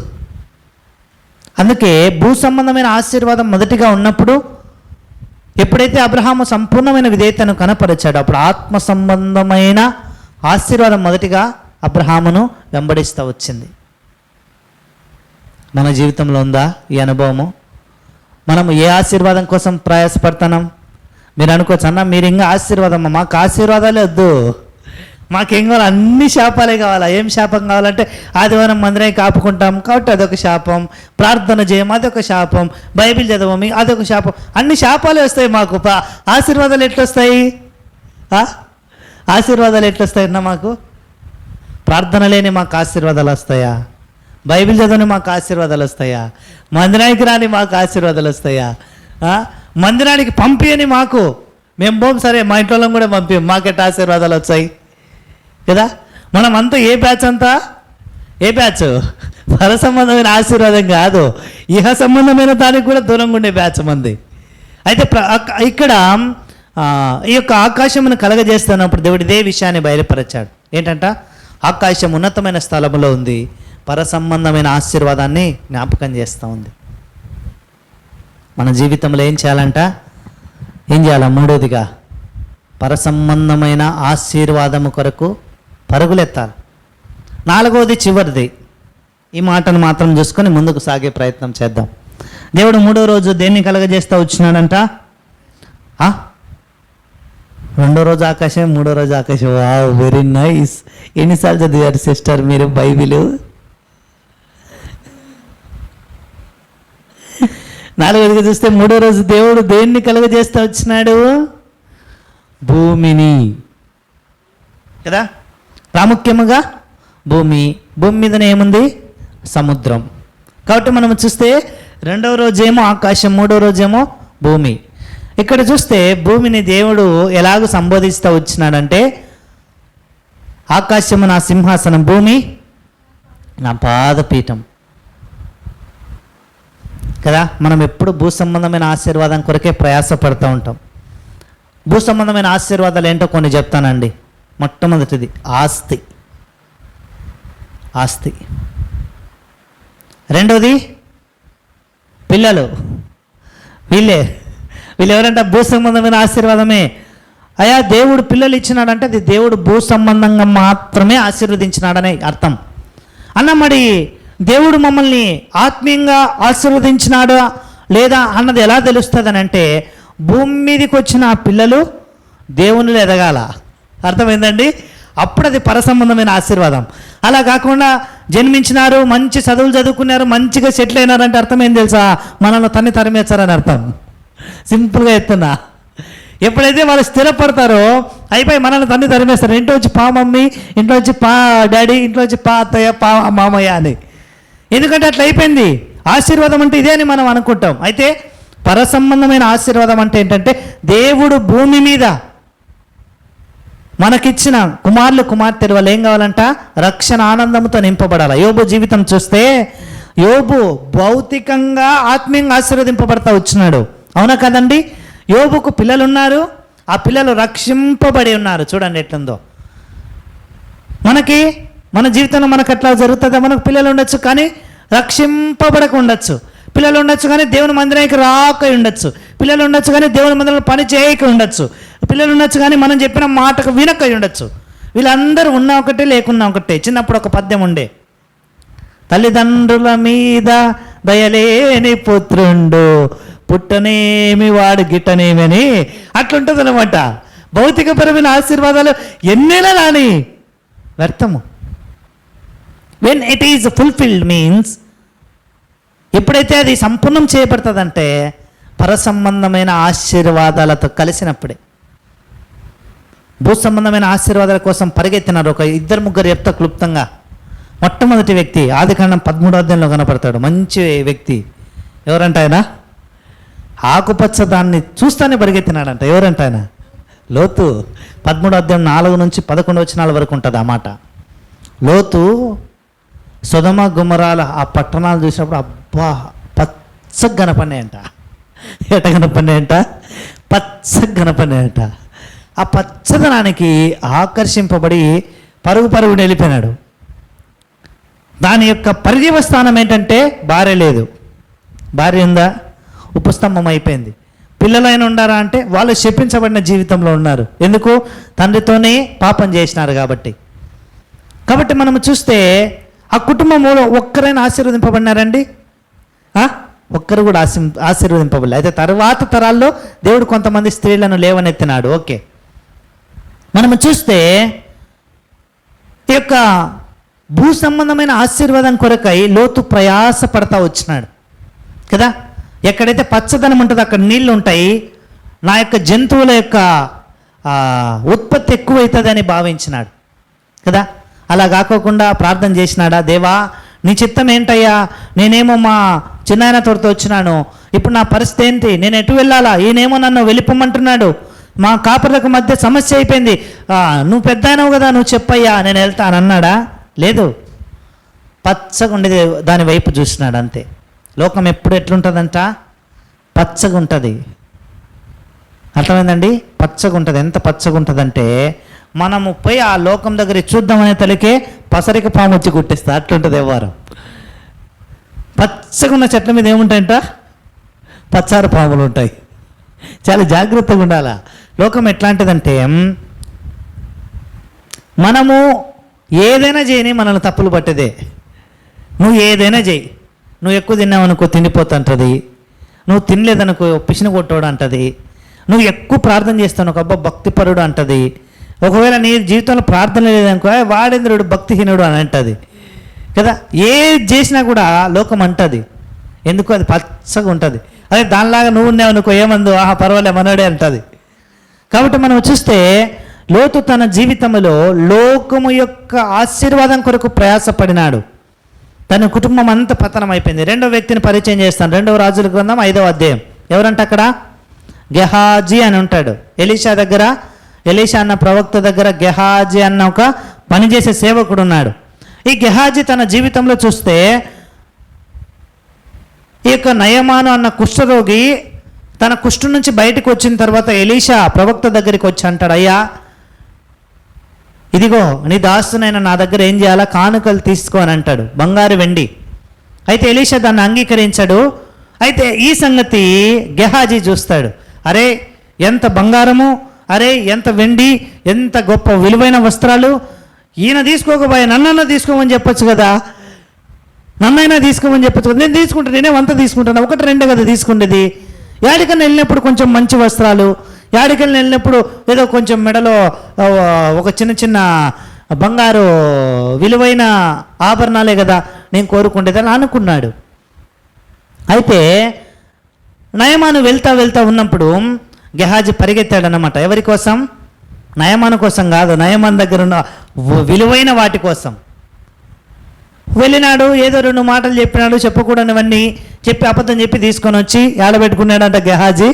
అందుకే భూ సంబంధమైన ఆశీర్వాదం మొదటిగా ఉన్నప్పుడు ఎప్పుడైతే అబ్రహాము సంపూర్ణమైన విధేయతను కనపరిచాడో అప్పుడు ఆత్మ సంబంధమైన ఆశీర్వాదం మొదటిగా అబ్రహామును వెంబడిస్తూ వచ్చింది. మన జీవితంలో ఉందా ఈ అనుభవము? మనము ఏ ఆశీర్వాదం కోసం ప్రయాసపడుతున్నాం? మీరు అనుకోవచ్చు, అన్న మీరు ఇంకా ఆశీర్వాదం, మాకు ఆశీర్వాదాలే వద్దు, మాకేం కావాలి? అన్ని శాపాలే కావాలా? ఏం శాపం కావాలంటే ఆదివారం మందిరం కాపుకుంటాం కాబట్టి అదొక శాపం, ప్రార్థన చేయం అదొక శాపం, బైబిల్ చదవమి అదొక శాపం. అన్ని శాపాలే వస్తాయి మాకు. ఆశీర్వాదాలు ఎట్లొస్తాయి? ఆశీర్వాదాలు ఎట్లొస్తాయి అన్న మాకు? ప్రార్థన లేని మాకు ఆశీర్వాదాలు వస్తాయా? బైబిల్ చదవని మాకు ఆశీర్వాదాలు వస్తాయా? మందిరానికి రాని మాకు ఆశీర్వాదాలు వస్తాయా? మందిరానికి పంపియని మాకు, మేము పోం సరే మా ఇంట్లో వాళ్ళని కూడా పంపిం, మాకెట్ట ఆశీర్వాదాలు వచ్చాయి కదా. మనం అంతా ఏ బ్యాచ్ అంతా? ఏ బ్యాచ్? పర సంబంధమైన ఆశీర్వాదం కాదు, ఇహ సంబంధమైన దానికి కూడా దూరంగా ఉండే బ్యాచ్ మంది. అయితే ఇక్కడ ఈ యొక్క ఆకాశమును కలగజేస్తున్నప్పుడు దేవుడు ఇదే విషయాన్ని బయలుపరిచాడు. ఏంటంట? ఆకాశం ఉన్నతమైన స్థలంలో ఉంది, పర సంబంధమైన ఆశీర్వాదాన్ని జ్ఞాపకం చేస్తూ ఉంది. మన జీవితంలో ఏం చేయాలంట? ఏం చేయాలా? మూడోదిగా పర సంబంధమైన ఆశీర్వాదము కొరకు పరుగులెత్తాలి. నాలుగోది చివరిది. ఈ మాటను మాత్రం చూసుకొని ముందుకు సాగే ప్రయత్నం చేద్దాం. దేవుడు మూడో రోజు దేన్ని కలగజేస్తూ వచ్చినాడంట? రెండో రోజు ఆకాశం, మూడో రోజు ఆకాశం. Wow, very nice. ఎన్నిసార్లు చదివారు సిస్టర్ మీరు బైబిల్? నాలుగోదిగా చూస్తే మూడో రోజు దేవుడు దేన్ని కలుగజేస్తూ వచ్చినాడు? భూమిని కదా. ప్రాముఖ్యముగా భూమి మీదనే ఏముంది? సముద్రం. కాబట్టి మనం చూస్తే రెండవ రోజేమో ఆకాశం, మూడో రోజేమో భూమి. ఇక్కడ చూస్తే భూమిని దేవుడు ఎలాగో సంబోధిస్తూ వచ్చినాడంటే ఆకాశము నా సింహాసనం, భూమి నా పాదపీఠం కదా. మనం ఎప్పుడు భూ సంబంధమైన ఆశీర్వాదం కొరకే ప్రయాసపడుతూ ఉంటాం. భూ సంబంధమైన ఆశీర్వాదాలు ఏంటో కొన్ని చెప్తానండి. మొట్టమొదటిది ఆస్తి. రెండోది పిల్లలు. వీళ్ళు ఎవరంటే భూ సంబంధమైన ఆశీర్వాదమే. అయా దేవుడు పిల్లలు ఇచ్చినాడంటే అది దేవుడు భూ సంబంధంగా మాత్రమే ఆశీర్వదించినాడనే అర్థం. అన్న మరి దేవుడు మమ్మల్ని ఆత్మీయంగా ఆశీర్వదించినాడా లేదా అన్నది ఎలా తెలుస్తుంది అని అంటే భూమి మీదకి వచ్చిన ఆ పిల్లలు దేవునిలో ఎదగాల. అర్థమైందండి? అప్పుడు అది పరసంబంధమైన ఆశీర్వాదం. అలా కాకుండా జన్మించినారు, మంచి చదువులు చదువుకున్నారు, మంచిగా సెటిల్ అయినారంటే అర్థం ఏం తెలుసా? మనల్ని తన్ని తరిమేస్తారని అర్థం. సింపుల్గా చెప్తున్నా. ఎప్పుడైతే వాళ్ళు స్థిరపడతారో అయిపోయి మనల్ని తన్ని తరిమేస్తారు. ఇంట్లో వచ్చి పా మమ్మీ, ఇంట్లో వచ్చి పా డాడీ, ఇంట్లో వచ్చి పా అత్తయ్య, పా మామయ్య అని. ఎందుకంటే అట్లా అయిపోయింది. ఆశీర్వాదం అంటే ఇదే అని మనం అనుకుంటాం. అయితే పరసంబంధమైన ఆశీర్వాదం అంటే ఏంటంటే దేవుడు భూమి మీద మనకిచ్చిన కుమారులు కుమార్తెలు వాళ్ళు ఏం కావాలంట? రక్షణ ఆనందంతో నింపబడాలి. యోబు జీవితం చూస్తే యోబు భౌతికంగా ఆత్మీయంగా ఆశీర్వదింపబడతా వచ్చినాడు. అవునా కదండి? యోబుకు పిల్లలు ఉన్నారు, ఆ పిల్లలు రక్షింపబడి ఉన్నారు. చూడండి ఎట్లుందో. మన జీవితంలో మనకు అట్లా జరుగుతుందా? మనకు పిల్లలు ఉండొచ్చు కానీ రక్షింపబడక ఉండొచ్చు. పిల్లలు ఉండొచ్చు కానీ దేవుని మందిరానికి రాక ఉండొచ్చు. పిల్లలు ఉండొచ్చు కానీ దేవుని మందిరంలో పని చేయక ఉండొచ్చు. పిల్లలు ఉండొచ్చు కానీ మనం చెప్పిన మాటకు వినక ఉండొచ్చు. వీళ్ళందరూ ఉన్న ఒకటే లేకున్నా ఒకటే. చిన్నప్పుడు ఒక పద్యం ఉండే, తల్లిదండ్రుల మీద దయలేని పుత్రుండు పుట్టనేమి వాడు గిట్టనేమి అని. అట్లుంటుంది అనమాట. భౌతికపరమైన ఆశీర్వాదాలు ఎన్నైనా రాని వ్యర్థము. When it is fulfilled means, ఎప్పుడైతే అది సంపూర్ణం చేయబడుతుందంటే పరసంబంధమైన ఆశీర్వాదాలతో కలిసినప్పుడే. భూ సంబంధమైన ఆశీర్వాదాల కోసం పరిగెత్తినారు ఒక 2-3 చెప్తా క్లుప్తంగా. మొట్టమొదటి వ్యక్తి ఆదికాండం 13వ అధ్యాయంలో కనపడతాడు. మంచి వ్యక్తి. ఎవరంట ఆయన? ఆకుపచ్చ దాన్ని చూస్తానే పరిగెత్తినాడంట. ఎవరంట ఆయన? లోతు. 13వ అధ్యాయం 4 నుంచి 11 వచనాల వరకు ఉంటుంది ఆ మాట. లోతు సొదమ గుమరాల ఆ పట్టణాలు చూసినప్పుడు అబ్బా పచ్చగా కనపడినాయంట. ఎట కనపడినాయంట? పచ్చగా కనపడినాయంట. ఆ పచ్చదనానికి ఆకర్షింపబడి పరుగు వెళ్ళిపోయినాడు. దాని యొక్క పర్యవస్థానం ఏంటంటే భార్య లేదు. భార్య ఉందా? ఉపస్తంభం అయిపోయింది. పిల్లలైనా ఉండారా అంటే వాళ్ళు శపించబడిన జీవితంలో ఉన్నారు. ఎందుకు? తండ్రితోనే పాపం చేసినారు కాబట్టి. మనము చూస్తే ఆ కుటుంబంలో ఒక్కరైనా ఆశీర్వదింపబడినారండి? ఒక్కరు కూడా ఆశీర్వదింపబడలేదు. అయితే తర్వాత తరాల్లో దేవుడు కొంతమంది స్త్రీలను లేవనెత్తినాడు. ఓకే. మనము చూస్తే ఈ యొక్క భూ సంబంధమైన ఆశీర్వాదం కొరకై లోతు ప్రయాసపడతా వచ్చినాడు కదా. ఎక్కడైతే పచ్చదనం ఉంటుందో అక్కడ నీళ్ళు ఉంటాయి. నా యొక్క జంతువుల యొక్క ఉత్పత్తి ఎక్కువైతుందని భావించినాడు కదా. అలా కాకోకుండా ప్రార్థన చేసినాడా? దేవా నీ చిత్తం ఏంటయ్యా? నేనేమో మా చిన్నాయన తోడుతో వచ్చినాను, ఇప్పుడు నా పరిస్థితి ఏంటి? నేను ఎటు వెళ్ళాలా? ఈయనేమో నన్ను వెళ్ళిపోమంటున్నాడు. మా కాపర్లకు మధ్య సమస్య అయిపోయింది. నువ్వు పెద్ద అయినావు కదా, నువ్వు చెప్పయ్యా నేను వెళ్తాను అన్నాడా? లేదు. పచ్చగా ఉండేది దాని వైపు చూసినాడు అంతే. లోకం ఎప్పుడు ఎట్లుంటుందంట? పచ్చగా ఉంటుంది. అర్థమైందండి? పచ్చగా ఉంటుంది. ఎంత పచ్చగా ఉంటుందంటే మనము పోయి ఆ లోకం దగ్గర చూద్దామనే తలకే పసరిక పాము వచ్చి కుట్టిస్తా. అట్లుంటుంది వ్యవహారం. పచ్చగా ఉన్న చెట్ల మీద ఏముంటాయంట? పచ్చారు పాములు ఉంటాయి. చాలా జాగ్రత్తగా ఉండాలా. లోకం ఎట్లాంటిదంటే మనము ఏదైనా చేయని మనల్ని తప్పులు పట్టేదే. నువ్వు ఏదైనా చేయి. నువ్వు ఎక్కువ తిన్నావనుకో తిండిపోతుంటుంది. నువ్వు తినలేదనుకో పిసిన కొట్టోడు అంటది. నువ్వు ఎక్కువ ప్రార్థన చేస్తాను ఒక అబ్బా భక్తిపరుడు అంటది. ఒకవేళ నీ జీవితంలో ప్రార్థన లేదనుకో వాడేంద్రుడు భక్తిహీనుడు అని అంటది కదా. ఏది చేసినా కూడా లోకం అంటది. ఎందుకు? అది పచ్చగా ఉంటుంది. అదే దానిలాగా నువ్వు ఉన్నావనుకో ఏమందు ఆహా పర్వాలే మనోడే అంటది. కాబట్టి మనం చూస్తే లోతు తన జీవితంలో లోకము యొక్క ఆశీర్వాదం కొరకు ప్రయాసపడినాడు. తన కుటుంబం అంతా పతనం అయిపోయింది. రెండో వ్యక్తిని పరిచయం చేస్తాను. 2వ రాజుల గ్రంథం 5వ అధ్యాయం. ఎవరంటే అక్కడ గెహాజీ అని ఉంటాడు. ఎలీషా అన్న ప్రవక్త దగ్గర గెహాజీ అన్న ఒక పనిచేసే సేవకుడు ఉన్నాడు. ఈ గెహాజీ తన జీవితంలో చూస్తే ఈ యొక్క నయమాను అన్న కుష్ఠరోగి తన కుష్ఠం నుంచి బయటకు వచ్చిన తర్వాత ఎలీషా ప్రవక్త దగ్గరికి వచ్చి అంటాడు, అయ్యా ఇదిగో నీ దాస్తునైనా నా దగ్గర ఏం చేయాలా? కానుకలు తీసుకో అని అంటాడు, బంగారు వెండి. అయితే ఎలీషా దాన్ని అంగీకరించాడు. అయితే ఈ సంగతి గెహాజీ చూస్తాడు. అరే ఎంత బంగారము, అరే ఎంత వెండి, ఎంత గొప్ప విలువైన వస్త్రాలు. ఈయన తీసుకోకపోయా నన్నన్నా తీసుకోమని చెప్పొచ్చు కదా, నన్నైనా తీసుకోమని చెప్పొచ్చు కదా. నేను తీసుకుంటాను, నేనేమంతా తీసుకుంటాను, 1-2 కదా తీసుకుండేది. యాడికన్నా వెళ్ళినప్పుడు కొంచెం మంచి వస్త్రాలు, యాడికన్నా వెళ్ళినప్పుడు ఏదో కొంచెం మెడలో ఒక చిన్న బంగారు విలువైన ఆభరణాలే కదా నేను కోరుకుంటేదని అనుకున్నాడు. అయితే నయమాను వెళ్తా వెళ్తా ఉన్నప్పుడు గెహాజీ పరిగెత్తాడనమాట. ఎవరి కోసం? నయమాను కోసం కాదు, నయమాన్ దగ్గర ఉన్న విలువైన వాటి కోసం వెళ్ళినాడు. ఏదో 2 మాటలు చెప్పినాడు, చెప్పకూడనివన్నీ చెప్పి అబద్ధం చెప్పి తీసుకొని వచ్చి ఏడబెట్టుకున్నాడంట. గెహాజీ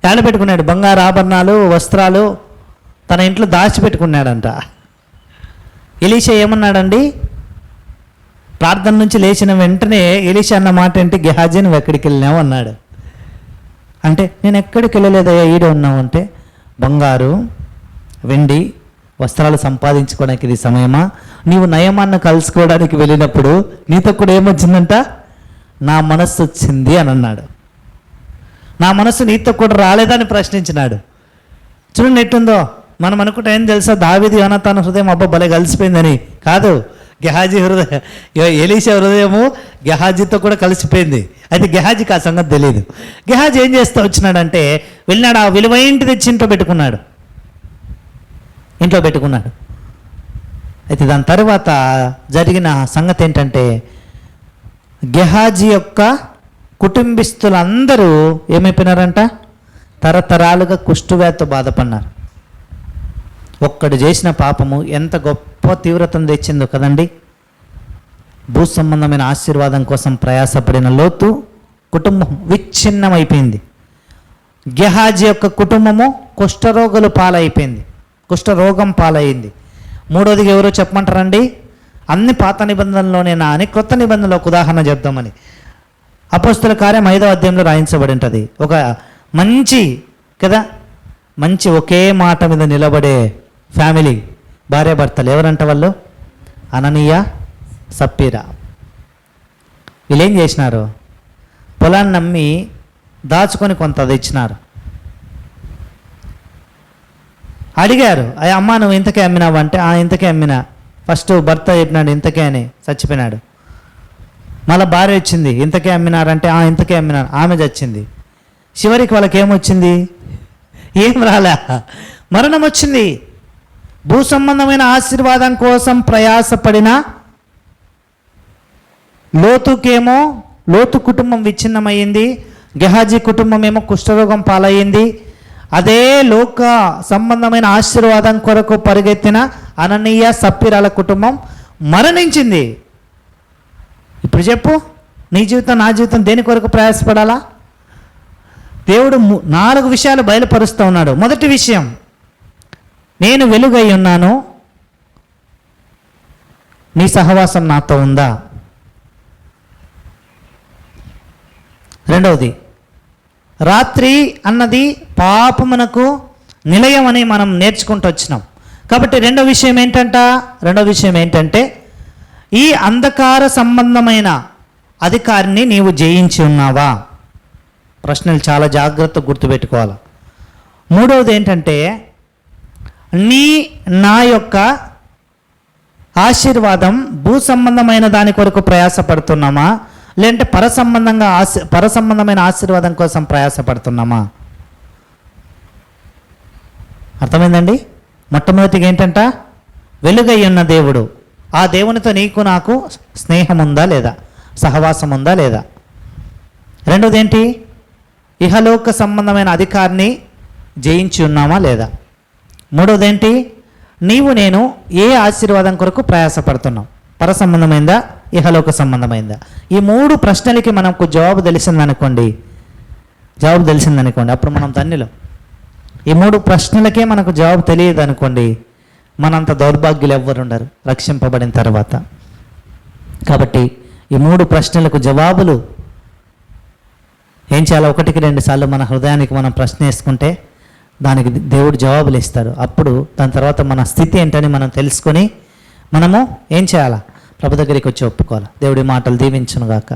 ఏడబెట్టుకున్నాడు, బంగారు ఆభరణాలు వస్త్రాలు తన ఇంట్లో దాచిపెట్టుకున్నాడంట. ఎలీషా ఏమన్నాడండి? ప్రార్థన నుంచి లేచిన వెంటనే ఎలీషా అన్న మాట ఏంటి? గెహాజీ నువ్వు ఎక్కడికి వెళ్ళినావు అన్నాడు. అంటే నేను ఎక్కడికి వెళ్ళలేదయ్యా, ఈడే ఉన్నావు అంటే, బంగారు వెండి వస్త్రాలు సంపాదించుకోవడానికి ఇది సమయమా? నీవు నయమాన్ని కలుసుకోవడానికి వెళ్ళినప్పుడు నీతో కూడా ఏమొచ్చిందంట? నా మనస్సు వచ్చింది అని అన్నాడు. నా మనస్సు నీతో కూడా రాలేదని ప్రశ్నించినాడు. చూడండి ఎట్టుందో. మనం అనుకుంటే ఏం తెలుసా, దావీదు యోనాతాను హృదయం అబ్బా భలే కలిసిపోయిందని. కాదు, గెహాజీ హృదయం, ఎలీషా హృదయము గెహాజీతో కూడా కలిసిపోయింది. అయితే గెహాజీకి ఆ సంగతి తెలియదు. గెహాజీ ఏం చేస్తూ వచ్చినాడంటే, వెళ్ళినాడు, ఆ విలువైంటి తెచ్చి ఇంట్లో పెట్టుకున్నాడు. అయితే దాని తర్వాత జరిగిన సంగతి ఏంటంటే, గెహాజీ యొక్క కుటుంబీస్తులందరూ ఏమైపోయినారంట? తరతరాలుగా కుష్ఠవ్యాధితో బాధపడినారు. ఒక్కడు చేసిన పాపము ఎంత గొప్ప తీవ్రతను తెచ్చిందో కదండి. భూ సంబంధమైన ఆశీర్వాదం కోసం ప్రయాసపడిన లోతు కుటుంబం విచ్ఛిన్నమైపోయింది. గెహాజీ యొక్క కుటుంబము కుష్ఠరోగులు పాలైపోయింది, కుష్ఠరోగం పాలైంది. మూడోదిగా ఎవరో చెప్పమంటారండి? అన్ని పాత నిబంధనలోనేనా అని కొత్త నిబంధనలో ఒక ఉదాహరణ చెప్దామని. అపోస్తుల కార్యం 5వ అధ్యాయంలో రాయించబడి ఉంటుంది. ఒక మంచి కదా, మంచి ఒకే మాట మీద నిలబడే ఫ్యామిలీ, భార్యాభర్తలు. ఎవరంట వాళ్ళు? అననీయ, సప్పీరా. వీళ్ళు ఏం చేసినారు? పొలాన్ని నమ్మి దాచుకొని కొంత అది ఇచ్చినారు. అడిగారు, అమ్మ నువ్వు ఇంతకే అమ్మినావు అంటే, ఇంతకే అమ్మినా. ఫస్ట్ భర్త చెప్పినాడు ఇంతకే అని, చచ్చిపోయినాడు. మళ్ళీ భార్య వచ్చింది, ఇంతకే అమ్మినారంటే ఇంతకే అమ్మినారు, ఆమె చచ్చింది. చివరికి వాళ్ళకి ఏమొచ్చింది? ఏం రాలే, మరణం వచ్చింది. భూ సంబంధమైన ఆశీర్వాదం కోసం ప్రయాసపడిన లోతుకేమో లోతు కుటుంబం విచ్ఛిన్నమయ్యింది, గెహాజీ కుటుంబం ఏమో కుష్ఠరోగం పాలయ్యింది. అదే లోక సంబంధమైన ఆశీర్వాదం కొరకు పరిగెత్తిన అననీయ, సప్పీరాల కుటుంబం మరణించింది. ఇప్పుడు చెప్పు, నీ జీవితం నా జీవితం దేని కొరకు ప్రయాసపడాలా? దేవుడు 4 విషయాలు బయలుపరుస్తూ ఉన్నాడు. మొదటి విషయం, నేను వెలుగై ఉన్నాను, నీ సహవాసం నాతో ఉందా? రెండవది, రాత్రి అన్నది పాపమునకు నిలయం అని మనం నేర్చుకుంటూ వచ్చినాం. కాబట్టి రెండో విషయం ఏంటంటే ఈ అంధకార సంబంధమైన అధికారిని నీవు జయించి ఉన్నావా? ప్రశ్నలు చాలా జాగ్రత్తగా గుర్తుపెట్టుకోవాలి. మూడవది ఏంటంటే, నా యొక్క ఆశీర్వాదం భూ సంబంధమైన దాని కొరకు ప్రయాసపడుతున్నామా, లేదంటే పరసంబంధమైన ఆశీర్వాదం కోసం ప్రయాసపడుతున్నామా? అర్థమైందండి? మొట్టమొదటిగా ఏంటంట, వెలుగై ఉన్న దేవుడు, ఆ దేవునితో నీకు నాకు స్నేహం ఉందా లేదా, సహవాసం ఉందా లేదా? రెండోది ఏంటి, ఇహలోక సంబంధమైన అధికారిని జయించి ఉన్నామా లేదా? మూడోది ఏంటి, నీవు నేను ఏ ఆశీర్వాదం కొరకు ప్రయాసపడుతున్నాం, పర సంబంధమైందా, ఇహలోక సంబంధమైందా? ఈ 3 ప్రశ్నలకి మనకు జవాబు తెలిసిందనుకోండి, అప్పుడు మనం ధన్యులం. ఈ 3 ప్రశ్నలకే మనకు జవాబు తెలియదు అనుకోండి, మనంత దౌర్భాగ్యులు ఎవ్వరు ఉండరు రక్షింపబడిన తర్వాత. కాబట్టి ఈ 3 ప్రశ్నలకు జవాబులు ఏం చేయాలో 1-2 సార్లు మన హృదయానికి మనం ప్రశ్న వేసుకుంటే దానికి దేవుడు జవాబులు ఇస్తారు. అప్పుడు దాని తర్వాత మన స్థితి ఏంటని మనం తెలుసుకొని మనము ఏం చేయాలా? ప్రభు దగ్గరికి వచ్చి ఒప్పుకోవాలి. దేవుడి మాటలు దీవించునుగాక.